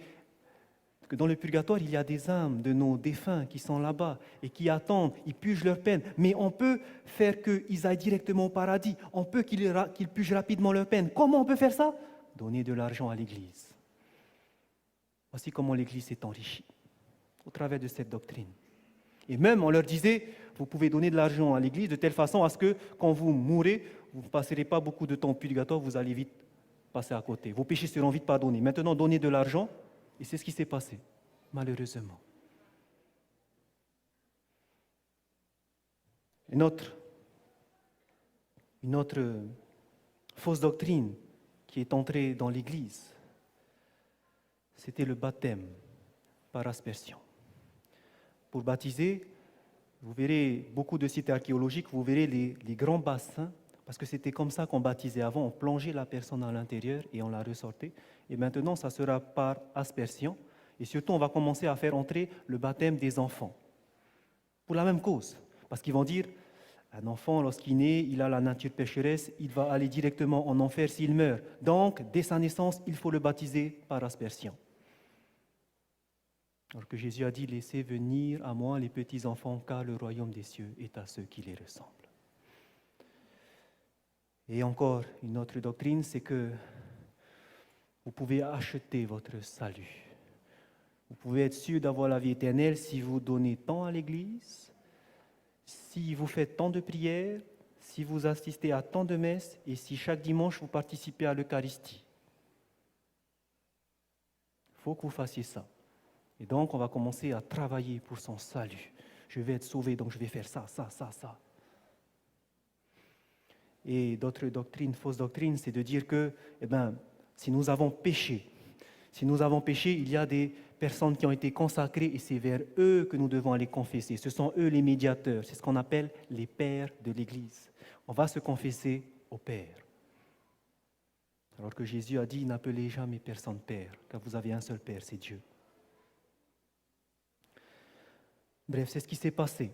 que dans le purgatoire, il y a des âmes de nos défunts qui sont là-bas et qui attendent, ils purgent leur peine. Mais on peut faire qu'ils aillent directement au paradis. On peut qu'ils purgent rapidement leur peine. Comment on peut faire ça? Donner de l'argent à l'Église. Voici comment l'Église s'est enrichie, au travers de cette doctrine. Et même, on leur disait, vous pouvez donner de l'argent à l'Église de telle façon à ce que, quand vous mourrez, vous ne passerez pas beaucoup de temps au purgatoire, vous allez vite passer à côté. Vos péchés seront vite pardonnés. Maintenant, donnez de l'argent. Et c'est ce qui s'est passé, malheureusement. Une autre fausse doctrine qui est entrée dans l'Église, c'était le baptême par aspersion. Pour baptiser, vous verrez beaucoup de sites archéologiques, vous verrez les grands bassins, parce que c'était comme ça qu'on baptisait avant, on plongeait la personne à l'intérieur et on la ressortait. Et maintenant, ça sera par aspersion. Et surtout, on va commencer à faire entrer le baptême des enfants. Pour la même cause. Parce qu'ils vont dire, un enfant, lorsqu'il naît, il a la nature pécheresse, il va aller directement en enfer s'il meurt. Donc, dès sa naissance, il faut le baptiser par aspersion. Alors que Jésus a dit, laissez venir à moi les petits enfants, car le royaume des cieux est à ceux qui les ressemblent. Et encore une autre doctrine, c'est que vous pouvez acheter votre salut. Vous pouvez être sûr d'avoir la vie éternelle si vous donnez tant à l'Église, si vous faites tant de prières, si vous assistez à tant de messes et si chaque dimanche vous participez à l'Eucharistie. Il faut que vous fassiez ça. Et donc, on va commencer à travailler pour son salut. Je vais être sauvé, donc je vais faire ça. Et d'autres doctrines, fausses doctrines, c'est de dire que, si nous avons péché, il y a des personnes qui ont été consacrées et c'est vers eux que nous devons aller confesser. Ce sont eux les médiateurs. C'est ce qu'on appelle les pères de l'Église. On va se confesser au Père. Alors que Jésus a dit, n'appelez jamais personne Père, car vous avez un seul Père, c'est Dieu. Bref, c'est ce qui s'est passé.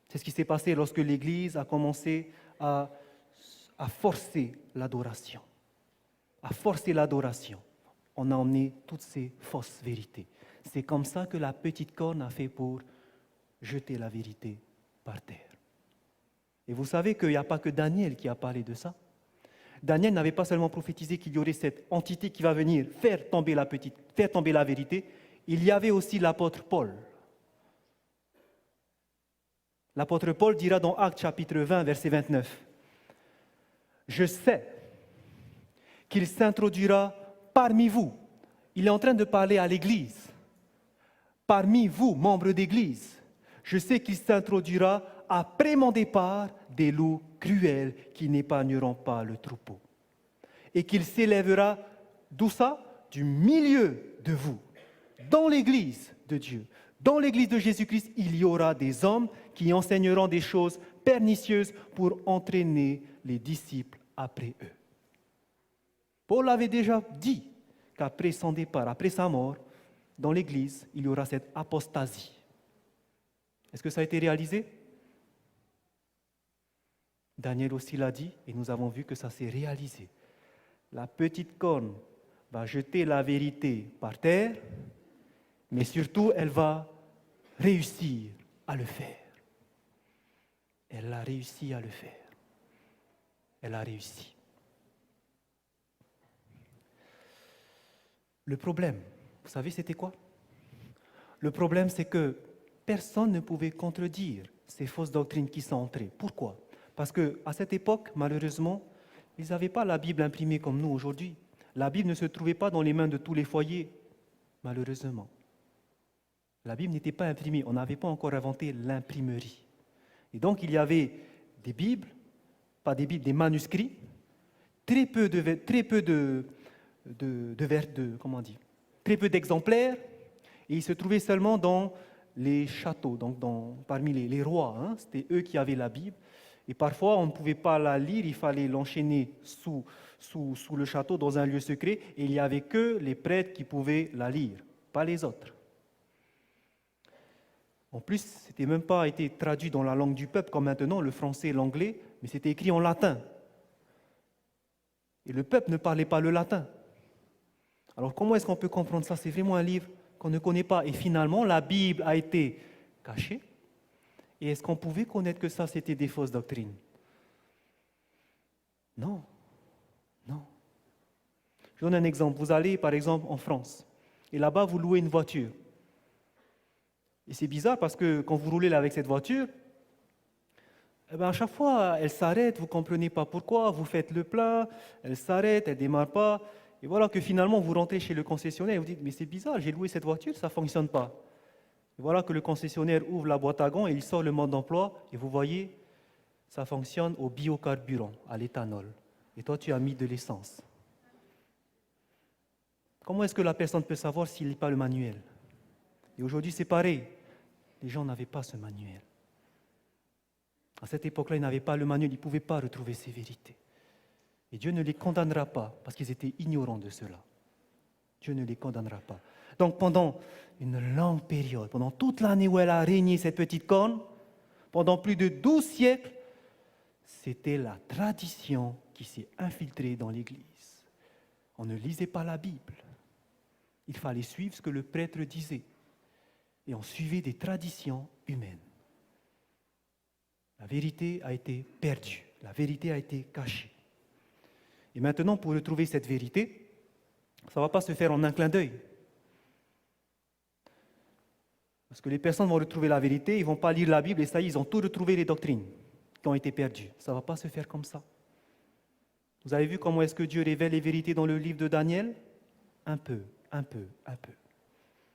C'est ce qui s'est passé lorsque l'Église a commencé à forcer l'adoration. À forcer l'adoration. On a emmené toutes ces fausses vérités. C'est comme ça que la petite corne a fait pour jeter la vérité par terre. Et vous savez qu'il n'y a pas que Daniel qui a parlé de ça. Daniel n'avait pas seulement prophétisé qu'il y aurait cette entité qui va venir faire tomber la vérité. Il y avait aussi l'apôtre Paul. L'apôtre Paul dira dans Actes chapitre 20, verset 29, « Je sais qu'il s'introduira parmi vous. » Il est en train de parler à l'Église. « Parmi vous, membres d'Église, je sais qu'il s'introduira après mon départ des loups cruels qui n'épargneront pas le troupeau. Et qu'il s'élèvera, d'où ça? Du milieu de vous, dans l'Église de Dieu. Dans l'Église de Jésus-Christ, il y aura des hommes qui enseigneront des choses pernicieuses pour entraîner les disciples après eux. » Paul avait déjà dit qu'après son départ, après sa mort, dans l'Église, il y aura cette apostasie. Est-ce que ça a été réalisé? Daniel aussi l'a dit et nous avons vu que ça s'est réalisé. La petite corne va jeter la vérité par terre, mais surtout, elle va réussir à le faire. Elle a réussi à le faire. Elle a réussi. Le problème, vous savez, c'était quoi? Le problème, c'est que personne ne pouvait contredire ces fausses doctrines qui sont entrées. Pourquoi? Parce qu'à cette époque, malheureusement, ils n'avaient pas la Bible imprimée comme nous aujourd'hui. La Bible ne se trouvait pas dans les mains de tous les foyers, malheureusement. La Bible n'était pas imprimée, on n'avait pas encore inventé l'imprimerie. Et donc il y avait des Bibles, pas des Bibles, des manuscrits, très peu d'exemplaires, et ils se trouvaient seulement dans les châteaux, donc parmi les rois. Hein, c'était eux qui avaient la Bible. Et parfois, on ne pouvait pas la lire, il fallait l'enchaîner sous le château, dans un lieu secret, et il n'y avait que les prêtres qui pouvaient la lire, pas les autres. En plus, ce n'était même pas été traduit dans la langue du peuple, comme maintenant, le français et l'anglais, mais c'était écrit en latin. Et le peuple ne parlait pas le latin. Alors comment est-ce qu'on peut comprendre ça? C'est vraiment un livre qu'on ne connaît pas. Et finalement, la Bible a été cachée. Et est-ce qu'on pouvait connaître que ça, c'était des fausses doctrines? Non. Non. Je donne un exemple. Vous allez, par exemple, en France. Et là-bas, vous louez une voiture. Et c'est bizarre parce que quand vous roulez là avec cette voiture, à chaque fois, elle s'arrête, vous ne comprenez pas pourquoi, vous faites le plein, elle s'arrête, elle ne démarre pas. Et voilà que finalement, vous rentrez chez le concessionnaire et vous dites « Mais c'est bizarre, j'ai loué cette voiture, ça ne fonctionne pas. » Et voilà que le concessionnaire ouvre la boîte à gants et il sort le mode d'emploi et vous voyez, ça fonctionne au biocarburant, à l'éthanol. Et toi, tu as mis de l'essence. Comment est-ce que la personne peut savoir s'il n'est pas le manuel? Et aujourd'hui, c'est pareil. Les gens n'avaient pas ce manuel. À cette époque-là, ils n'avaient pas le manuel, ils ne pouvaient pas retrouver ces vérités. Et Dieu ne les condamnera pas parce qu'ils étaient ignorants de cela. Dieu ne les condamnera pas. Donc pendant une longue période, pendant toute l'année où elle a régné, cette petite corne, pendant plus de 12 siècles, c'était la tradition qui s'est infiltrée dans l'Église. On ne lisait pas la Bible. Il fallait suivre ce que le prêtre disait. Et on suivait des traditions humaines. La vérité a été perdue, la vérité a été cachée. Et maintenant, pour retrouver cette vérité, ça ne va pas se faire en un clin d'œil. Parce que les personnes vont retrouver la vérité, ils ne vont pas lire la Bible et ça y est, ils ont tout retrouvé les doctrines qui ont été perdues. Ça ne va pas se faire comme ça. Vous avez vu comment est-ce que Dieu révèle les vérités dans le livre de Daniel? Un peu, un peu, un peu.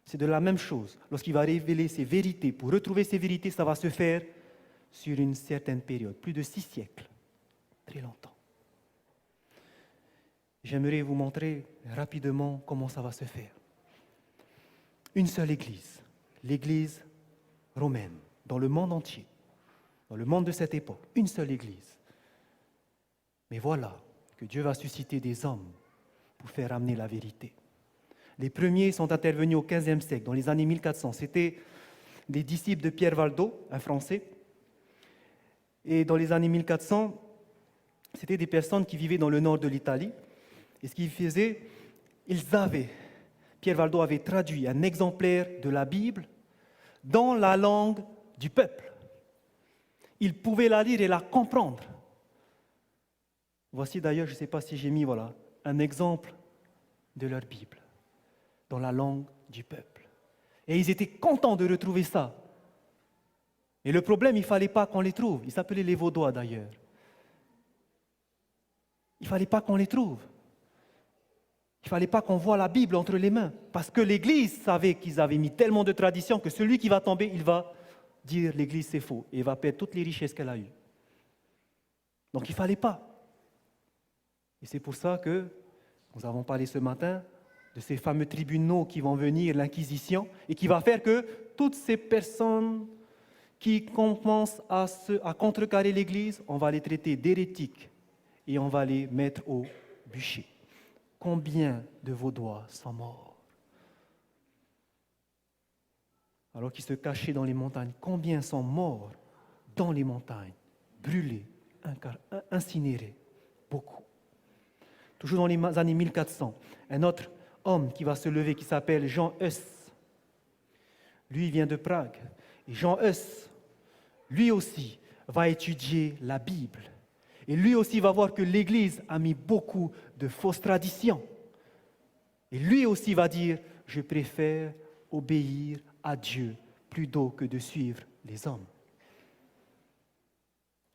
C'est de la même chose. Lorsqu'il va révéler ses vérités, pour retrouver ces vérités, ça va se faire sur une certaine période, plus de 6 siècles, très longtemps. J'aimerais vous montrer rapidement comment ça va se faire. Une seule église, l'église romaine, dans le monde entier, dans le monde de cette époque, une seule église. Mais voilà que Dieu va susciter des hommes pour faire amener la vérité. Les premiers sont intervenus au XVe siècle, dans les années 1400. C'était des disciples de Pierre Valdo, un Français. Et dans les années 1400, c'était des personnes qui vivaient dans le nord de l'Italie. Et ce qu'ils faisaient, Pierre Valdo avait traduit un exemplaire de la Bible dans la langue du peuple. Ils pouvaient la lire et la comprendre. Voici d'ailleurs, je ne sais pas si j'ai mis un exemple de leur Bible dans la langue du peuple. Et ils étaient contents de retrouver ça. Et le problème, il ne fallait pas qu'on les trouve. Ils s'appelaient les Vaudois d'ailleurs. Il ne fallait pas qu'on les trouve. Il ne fallait pas qu'on voie la Bible entre les mains. Parce que l'Église savait qu'ils avaient mis tellement de traditions que celui qui va tomber, il va dire l'Église c'est faux. Et il va perdre toutes les richesses qu'elle a eues. Donc il ne fallait pas. Et c'est pour ça que nous avons parlé ce matin de ces fameux tribunaux qui vont venir, l'Inquisition, et qui va faire que toutes ces personnes qui commencent à contrecarrer l'Église, on va les traiter d'hérétiques et on va les mettre au bûcher. Combien de Vaudois sont morts? Alors qu'ils se cachaient dans les montagnes, combien sont morts dans les montagnes, brûlés, incinérés? Beaucoup. Toujours dans les années 1400, un autre homme qui va se lever, qui s'appelle Jean Hus. Lui, il vient de Prague. Et Jean Hus, lui aussi, va étudier la Bible. Et lui aussi va voir que l'Église a mis beaucoup de fausses traditions. Et lui aussi va dire, je préfère obéir à Dieu plutôt que de suivre les hommes.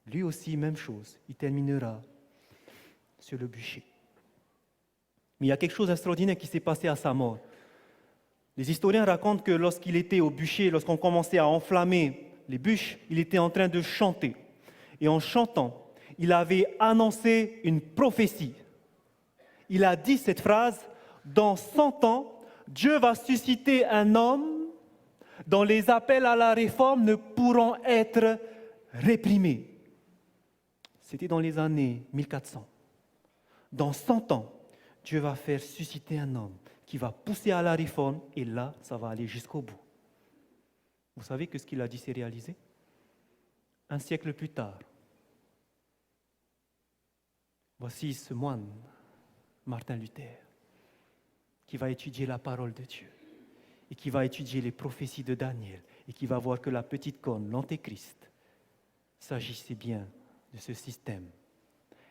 Lui aussi, même chose, il terminera sur le bûcher. Mais il y a quelque chose d'extraordinaire qui s'est passé à sa mort. Les historiens racontent que lorsqu'il était au bûcher, lorsqu'on commençait à enflammer les bûches, il était en train de chanter. Et en chantant, il avait annoncé une prophétie. Il a dit cette phrase, « Dans 100 ans, Dieu va susciter un homme dont les appels à la réforme ne pourront être réprimés. » C'était dans les années 1400. Dans 100 ans, Dieu va faire susciter un homme qui va pousser à la réforme et là, ça va aller jusqu'au bout. Vous savez que ce qu'il a dit s'est réalisé? Un siècle plus tard, voici ce moine, Martin Luther, qui va étudier la parole de Dieu et qui va étudier les prophéties de Daniel et qui va voir que la petite corne, l'Antéchrist, s'agissait bien de ce système.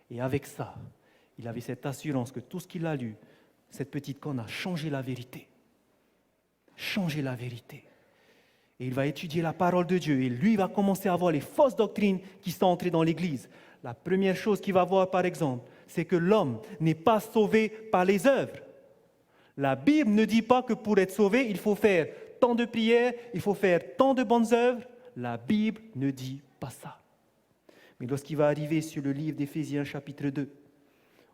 Et avec ça, il avait cette assurance que tout ce qu'il a lu, cette petite corne a changé la vérité. Changé la vérité. Et il va étudier la parole de Dieu et lui va commencer à voir les fausses doctrines qui sont entrées dans l'Église. La première chose qu'il va voir, par exemple, c'est que l'homme n'est pas sauvé par les œuvres. La Bible ne dit pas que pour être sauvé, il faut faire tant de prières, il faut faire tant de bonnes œuvres. La Bible ne dit pas ça. Mais lorsqu'il va arriver sur le livre d'Éphésiens chapitre 2,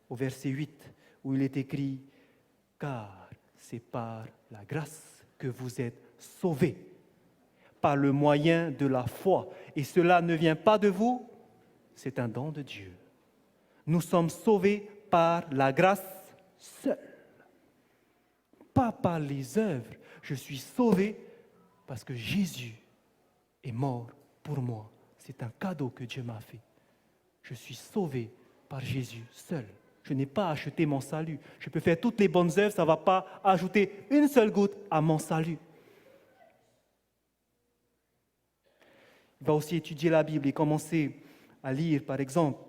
au verset 8, où il est écrit « Car c'est par la grâce que vous êtes sauvés, par le moyen de la foi. Et cela ne vient pas de vous, c'est un don de Dieu. Nous sommes sauvés par la grâce seule, pas par les œuvres. Je suis sauvé parce que Jésus est mort pour moi. C'est un cadeau que Dieu m'a fait. Je suis sauvé par Jésus seul. Je n'ai pas acheté mon salut. Je peux faire toutes les bonnes œuvres, ça ne va pas ajouter une seule goutte à mon salut. Il va aussi étudier la Bible et commencer à lire, par exemple,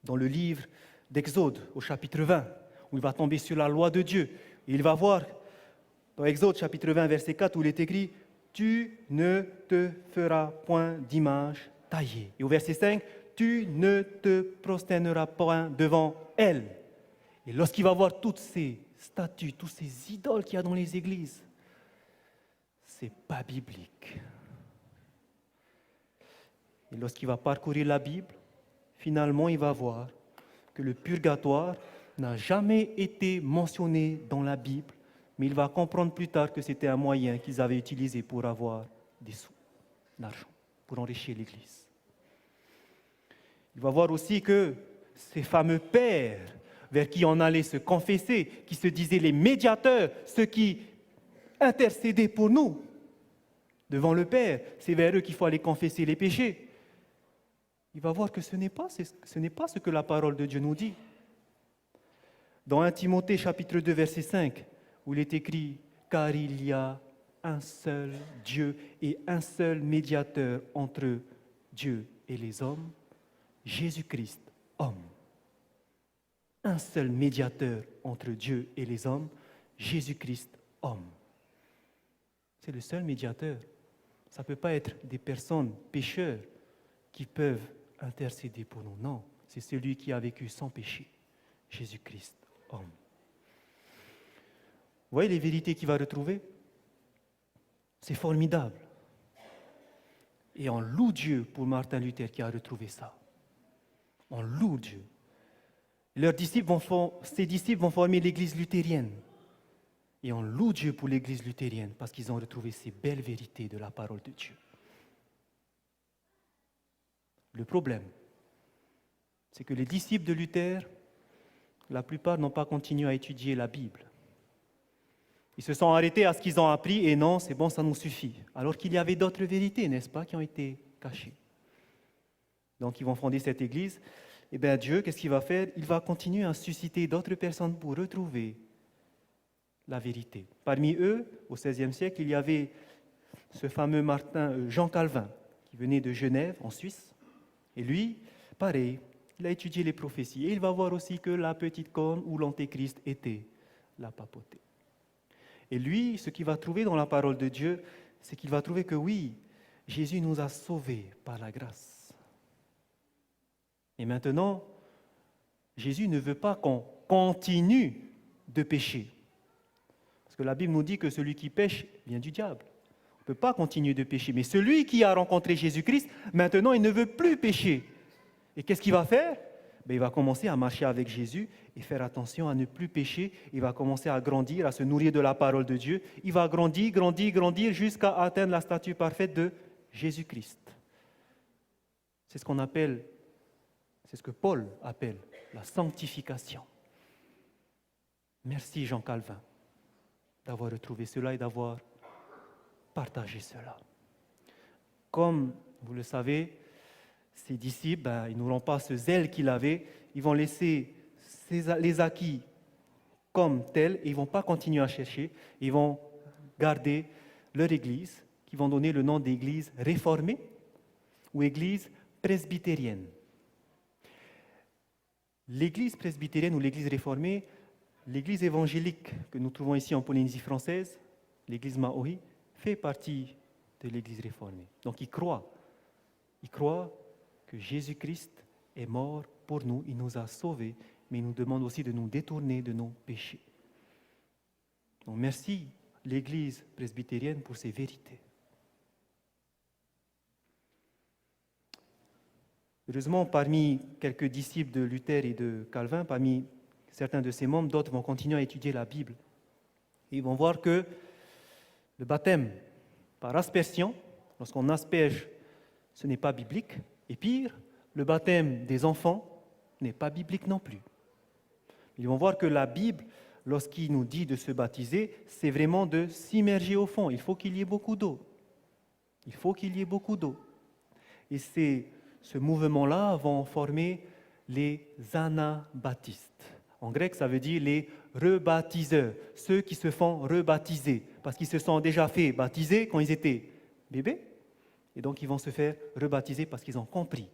dans le livre d'Exode, au chapitre 20, où il va tomber sur la loi de Dieu. Et il va voir, dans Exode, chapitre 20, verset 4, où il est écrit tu ne te feras point d'image taillée. Et au verset 5, tu ne te prosterneras point devant elle. Et lorsqu'il va voir toutes ces statues, tous ces idoles qu'il y a dans les églises, c'est pas biblique. Et lorsqu'il va parcourir la Bible, finalement, il va voir que le purgatoire n'a jamais été mentionné dans la Bible, mais il va comprendre plus tard que c'était un moyen qu'ils avaient utilisé pour avoir des sous, l'argent, pour enrichir l'Église. Il va voir aussi que ces fameux pères vers qui on allait se confesser, qui se disaient les médiateurs, ceux qui intercédaient pour nous devant le Père, c'est vers eux qu'il faut aller confesser les péchés. Il va voir que ce n'est pas ce que la parole de Dieu nous dit. Dans 1 Timothée chapitre 2 verset 5, où il est écrit « Car il y a un seul Dieu et un seul médiateur entre Dieu et les hommes, Jésus-Christ, homme. » Un seul médiateur entre Dieu et les hommes, Jésus-Christ, homme. C'est le seul médiateur. Ça ne peut pas être des personnes pécheurs qui peuvent intercéder pour nous. Non, c'est celui qui a vécu sans péché, Jésus-Christ, homme. Vous voyez les vérités qu'il va retrouver? C'est formidable. Et on loue Dieu pour Martin Luther qui a retrouvé ça. On loue Dieu. Ses disciples vont former l'Église luthérienne. Et on loue Dieu pour l'Église luthérienne parce qu'ils ont retrouvé ces belles vérités de la parole de Dieu. Le problème, c'est que les disciples de Luther, la plupart n'ont pas continué à étudier la Bible. Ils se sont arrêtés à ce qu'ils ont appris et non, c'est bon, ça nous suffit. Alors qu'il y avait d'autres vérités, n'est-ce pas, qui ont été cachées. Donc ils vont fonder cette Église. Eh bien Dieu, qu'est-ce qu'il va faire? Il va continuer à susciter d'autres personnes pour retrouver la vérité. Parmi eux, au XVIe siècle, il y avait ce fameux Jean Calvin, qui venait de Genève, en Suisse. Et lui, pareil, il a étudié les prophéties. Et il va voir aussi que la petite corne ou l'antéchrist était la papauté. Et lui, ce qu'il va trouver dans la parole de Dieu, c'est qu'il va trouver que oui, Jésus nous a sauvés par la grâce. Et maintenant, Jésus ne veut pas qu'on continue de pécher. Parce que la Bible nous dit que celui qui pêche vient du diable. On ne peut pas continuer de pécher. Mais celui qui a rencontré Jésus-Christ, maintenant, il ne veut plus pécher. Et qu'est-ce qu'il va faire? Il va commencer à marcher avec Jésus et faire attention à ne plus pécher. Il va commencer à grandir, à se nourrir de la parole de Dieu. Il va grandir jusqu'à atteindre la stature parfaite de Jésus-Christ. C'est ce que Paul appelle la sanctification. Merci Jean Calvin d'avoir retrouvé cela et d'avoir partagé cela. Comme vous le savez, ses disciples, ils n'auront pas ce zèle qu'il avait, ils vont laisser les acquis comme tels et ils ne vont pas continuer à chercher, ils vont garder leur église, qui vont donner le nom d'église réformée ou église presbytérienne. L'église presbytérienne ou l'église réformée, l'église évangélique que nous trouvons ici en Polynésie française, l'église Maori, fait partie de l'église réformée. Donc ils croient que Jésus-Christ est mort pour nous, il nous a sauvés, mais il nous demande aussi de nous détourner de nos péchés. Donc merci l'église presbytérienne pour ces vérités. Heureusement, parmi quelques disciples de Luther et de Calvin, parmi certains de ses membres, d'autres vont continuer à étudier la Bible. Et ils vont voir que le baptême par aspersion, lorsqu'on asperge, ce n'est pas biblique. Et pire, le baptême des enfants n'est pas biblique non plus. Ils vont voir que la Bible, lorsqu'il nous dit de se baptiser, c'est vraiment de s'immerger au fond. Il faut qu'il y ait beaucoup d'eau. Il faut qu'il y ait beaucoup d'eau. Et ce mouvement-là vont former les anabaptistes. En grec, ça veut dire les rebaptiseurs, ceux qui se font rebaptiser, parce qu'ils se sont déjà fait baptiser quand ils étaient bébés, et donc ils vont se faire rebaptiser parce qu'ils ont compris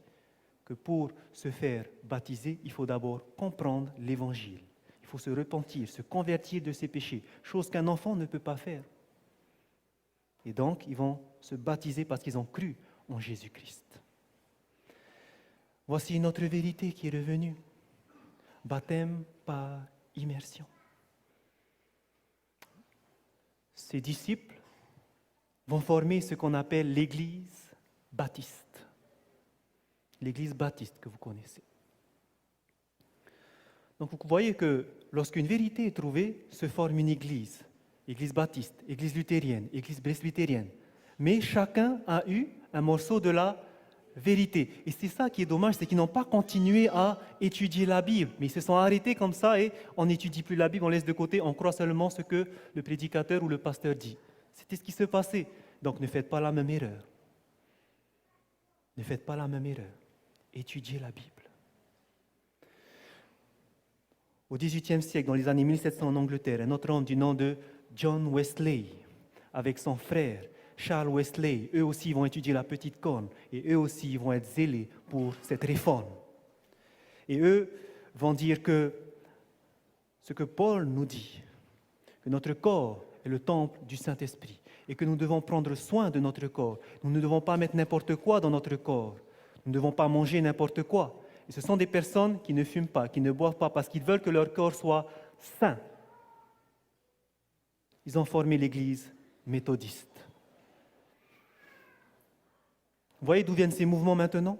que pour se faire baptiser, il faut d'abord comprendre l'Évangile. Il faut se repentir, se convertir de ses péchés, chose qu'un enfant ne peut pas faire. Et donc, ils vont se baptiser parce qu'ils ont cru en Jésus-Christ. Voici une autre vérité qui est revenue. Baptême par immersion. Ces disciples vont former ce qu'on appelle l'Église baptiste. L'Église baptiste que vous connaissez. Donc vous voyez que lorsqu'une vérité est trouvée, se forme une église. Église baptiste, église luthérienne, église presbytérienne. Mais chacun a eu un morceau de la vérité. Et c'est ça qui est dommage, c'est qu'ils n'ont pas continué à étudier la Bible. Mais ils se sont arrêtés comme ça et on n'étudie plus la Bible, on laisse de côté, on croit seulement ce que le prédicateur ou le pasteur dit. C'était ce qui se passait. Donc ne faites pas la même erreur. Ne faites pas la même erreur. Étudiez la Bible. Au XVIIIe siècle, dans les années 1700 en Angleterre, un autre homme du nom de John Wesley, avec son frère Charles Wesley, eux aussi vont étudier la petite corne et eux aussi vont être zélés pour cette réforme. Et eux vont dire que ce que Paul nous dit, que notre corps est le temple du Saint-Esprit et que nous devons prendre soin de notre corps. Nous ne devons pas mettre n'importe quoi dans notre corps. Nous ne devons pas manger n'importe quoi. Et ce sont des personnes qui ne fument pas, qui ne boivent pas, parce qu'ils veulent que leur corps soit sain. Ils ont formé l'Église méthodiste. Vous voyez d'où viennent ces mouvements maintenant?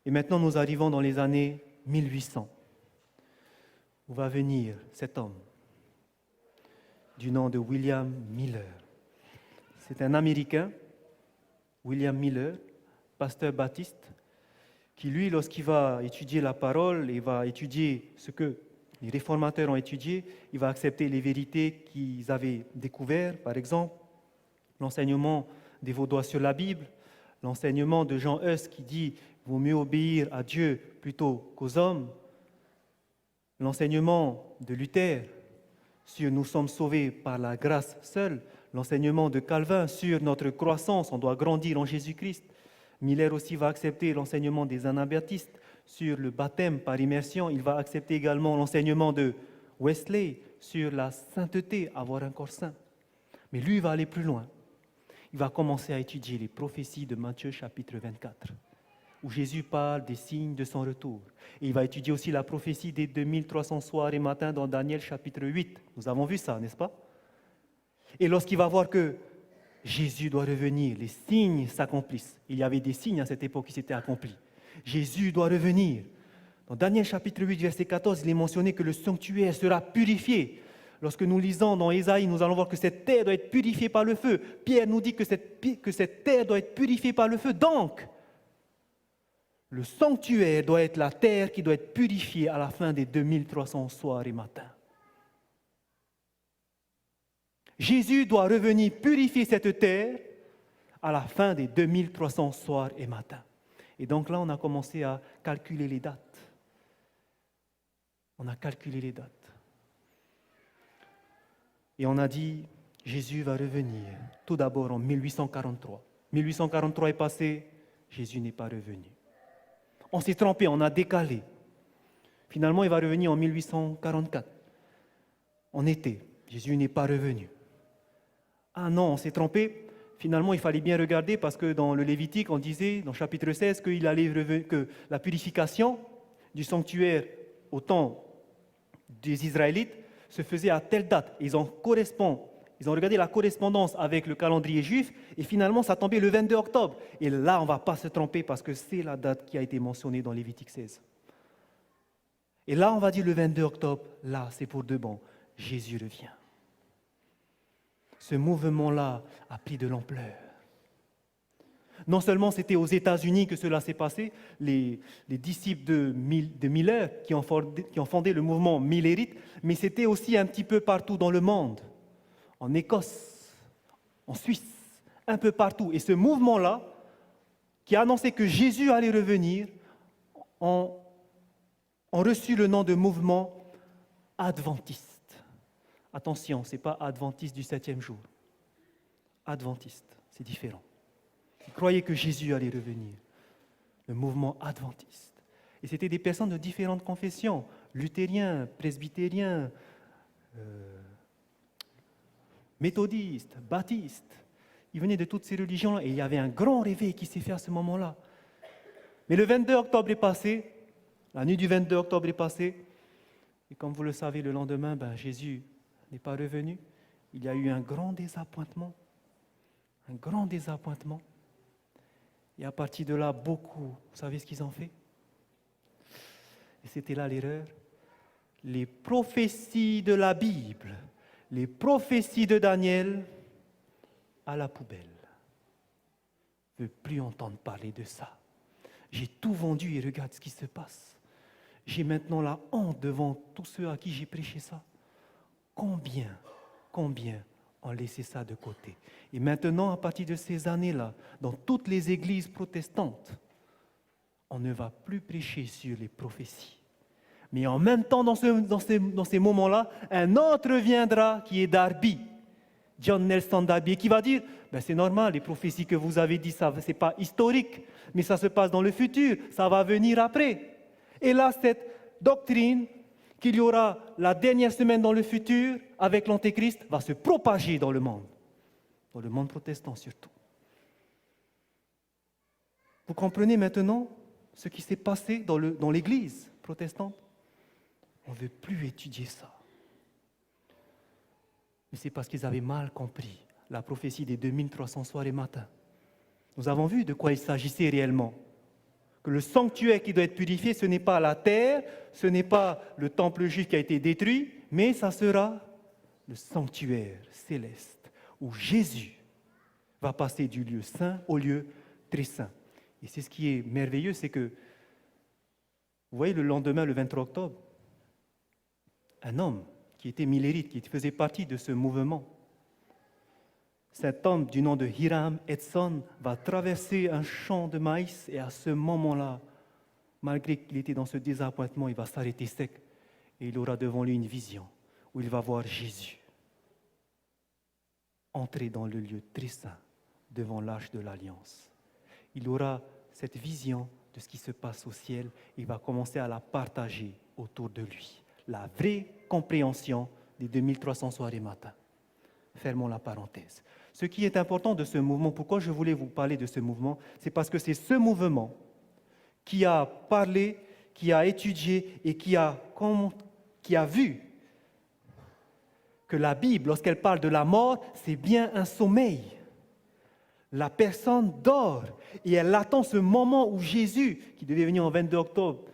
Et maintenant, nous arrivons dans les années 1800, où va venir cet homme du nom de William Miller. C'est un Américain, William Miller, pasteur baptiste, qui lui, lorsqu'il va étudier la parole, il va étudier ce que les réformateurs ont étudié, il va accepter les vérités qu'ils avaient découvertes, par exemple, l'enseignement des Vaudois sur la Bible, l'enseignement de Jean Hus qui dit « vaut mieux obéir à Dieu plutôt qu'aux hommes », l'enseignement de Luther sur « nous sommes sauvés par la grâce seule », l'enseignement de Calvin sur notre croissance, on doit grandir en Jésus-Christ. Miller aussi va accepter l'enseignement des anabaptistes sur le baptême par immersion. Il va accepter également l'enseignement de Wesley sur la sainteté, avoir un corps saint. Mais lui, il va aller plus loin. Il va commencer à étudier les prophéties de Matthieu chapitre 24, où Jésus parle des signes de son retour. Et il va étudier aussi la prophétie des 2300 soirs et matins dans Daniel chapitre 8. Nous avons vu ça, n'est-ce pas? Et lorsqu'il va voir que Jésus doit revenir, les signes s'accomplissent. Il y avait des signes à cette époque qui s'étaient accomplis. Jésus doit revenir. Dans Daniel chapitre 8, verset 14, il est mentionné que le sanctuaire sera purifié. Lorsque nous lisons dans Ésaïe, nous allons voir que cette terre doit être purifiée par le feu. Pierre nous dit que cette terre doit être purifiée par le feu. Donc, le sanctuaire doit être la terre qui doit être purifiée à la fin des 2300 soirs et matins. Jésus doit revenir purifier cette terre à la fin des 2300 soirs et matins. Et donc là, on a commencé à calculer les dates. On a calculé les dates. Et on a dit, Jésus va revenir tout d'abord en 1843. 1843 est passé, Jésus n'est pas revenu. On s'est trompé, on a décalé. Finalement, il va revenir en 1844. En été, Jésus n'est pas revenu. Ah non, on s'est trompé. Finalement, il fallait bien regarder parce que dans le Lévitique, on disait, dans le chapitre 16, que la purification du sanctuaire au temps des Israélites se faisait à telle date. Ils ont regardé la correspondance avec le calendrier juif et finalement, ça tombait le 22 octobre. Et là, on ne va pas se tromper parce que c'est la date qui a été mentionnée dans Lévitique 16. Et là, on va dire le 22 octobre, là, c'est pour de bon. Jésus revient. Ce mouvement-là a pris de l'ampleur. Non seulement c'était aux États-Unis que cela s'est passé, les disciples de Miller qui ont fondé le mouvement millerite, mais c'était aussi un petit peu partout dans le monde, en Écosse, en Suisse, un peu partout. Et ce mouvement-là, qui a annoncé que Jésus allait revenir, ont reçu le nom de mouvement adventiste. Attention, ce n'est pas adventiste du 7e jour. Adventiste, c'est différent. Ils croyaient que Jésus allait revenir. Le mouvement adventiste. Et c'était des personnes de différentes confessions, luthériens, presbytériens, méthodistes, baptistes. Ils venaient de toutes ces religions-là et il y avait un grand réveil qui s'est fait à ce moment-là. Mais le 22 octobre est passé, la nuit du 22 octobre est passée, et comme vous le savez, le lendemain, Jésus n'est pas revenu. Il y a eu un grand désappointement. Un grand désappointement. Et à partir de là, beaucoup, vous savez ce qu'ils ont fait? Et c'était là l'erreur. Les prophéties de la Bible, les prophéties de Daniel, à la poubelle. Je ne veux plus entendre parler de ça. J'ai tout vendu et regarde ce qui se passe. J'ai maintenant la honte devant tous ceux à qui j'ai prêché ça. Combien ont laissé ça de côté? Et maintenant, à partir de ces années-là, dans toutes les églises protestantes, on ne va plus prêcher sur les prophéties. Mais en même temps, dans ces moments-là, un autre viendra qui est Darby, John Nelson Darby, qui va dire, c'est normal, les prophéties que vous avez dites, ce n'est pas historique, mais ça se passe dans le futur, ça va venir après. Et là, cette doctrine qu'il y aura la dernière semaine dans le futur avec l'Antéchrist va se propager dans le monde protestant surtout. Vous comprenez maintenant ce qui s'est passé dans l'Église protestante? On ne veut plus étudier ça. Mais c'est parce qu'ils avaient mal compris la prophétie des 2300 soirs et matins. Nous avons vu de quoi il s'agissait réellement. Que le sanctuaire qui doit être purifié, ce n'est pas la terre, ce n'est pas le temple juif qui a été détruit, mais ça sera le sanctuaire céleste où Jésus va passer du lieu saint au lieu très saint. Et c'est ce qui est merveilleux, c'est que, vous voyez, le lendemain, le 23 octobre, un homme qui était millérite, qui faisait partie de ce mouvement, cet homme du nom de Hiram Edson va traverser un champ de maïs et à ce moment-là, malgré qu'il était dans ce désappointement, il va s'arrêter sec et il aura devant lui une vision où il va voir Jésus entrer dans le lieu très saint devant l'arche de l'Alliance. Il aura cette vision de ce qui se passe au ciel et il va commencer à la partager autour de lui. La vraie compréhension des 2300 soirs et matins. Fermons la parenthèse. Ce qui est important de ce mouvement, pourquoi je voulais vous parler de ce mouvement, c'est parce que c'est ce mouvement qui a parlé, qui a étudié et qui a vu que la Bible, lorsqu'elle parle de la mort, c'est bien un sommeil. La personne dort et elle attend ce moment où Jésus, qui devait venir en 22 octobre,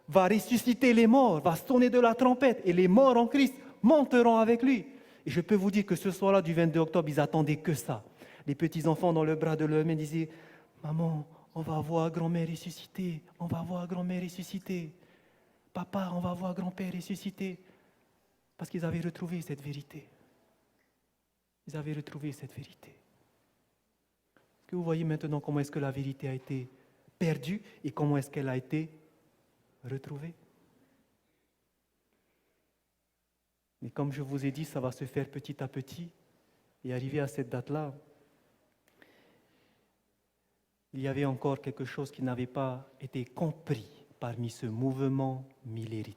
va ressusciter les morts, va sonner de la trompette et les morts en Christ monteront avec lui. Et je peux vous dire que ce soir-là du 22 octobre, ils attendaient que ça. Les petits-enfants dans le bras de leur mère disaient « Maman, on va voir grand-mère ressusciter, on va voir grand-mère ressusciter. Papa, on va voir grand-père ressusciter. » Parce qu'ils avaient retrouvé cette vérité. Ils avaient retrouvé cette vérité. Est-ce que vous voyez maintenant comment est-ce que la vérité a été perdue et comment est-ce qu'elle a été retrouvée? Mais comme je vous ai dit, ça va se faire petit à petit. Et arrivé à cette date-là, il y avait encore quelque chose qui n'avait pas été compris parmi ce mouvement millérite.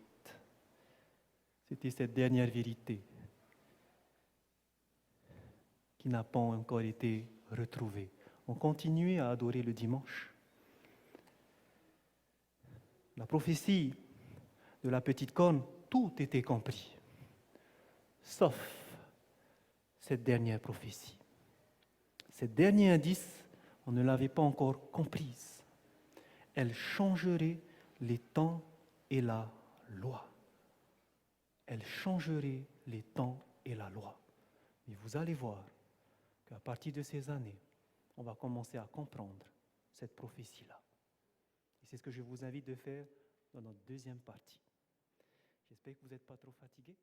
C'était cette dernière vérité qui n'a pas encore été retrouvée. On continuait à adorer le dimanche. La prophétie de la petite corne, tout était compris, sauf cette dernière prophétie. Cette dernière indice, on ne l'avait pas encore comprise. Elle changerait les temps et la loi. Elle changerait les temps et la loi. Mais vous allez voir qu'à partir de ces années, on va commencer à comprendre cette prophétie-là. Et c'est ce que je vous invite de faire dans notre deuxième partie. J'espère que vous n'êtes pas trop fatigués.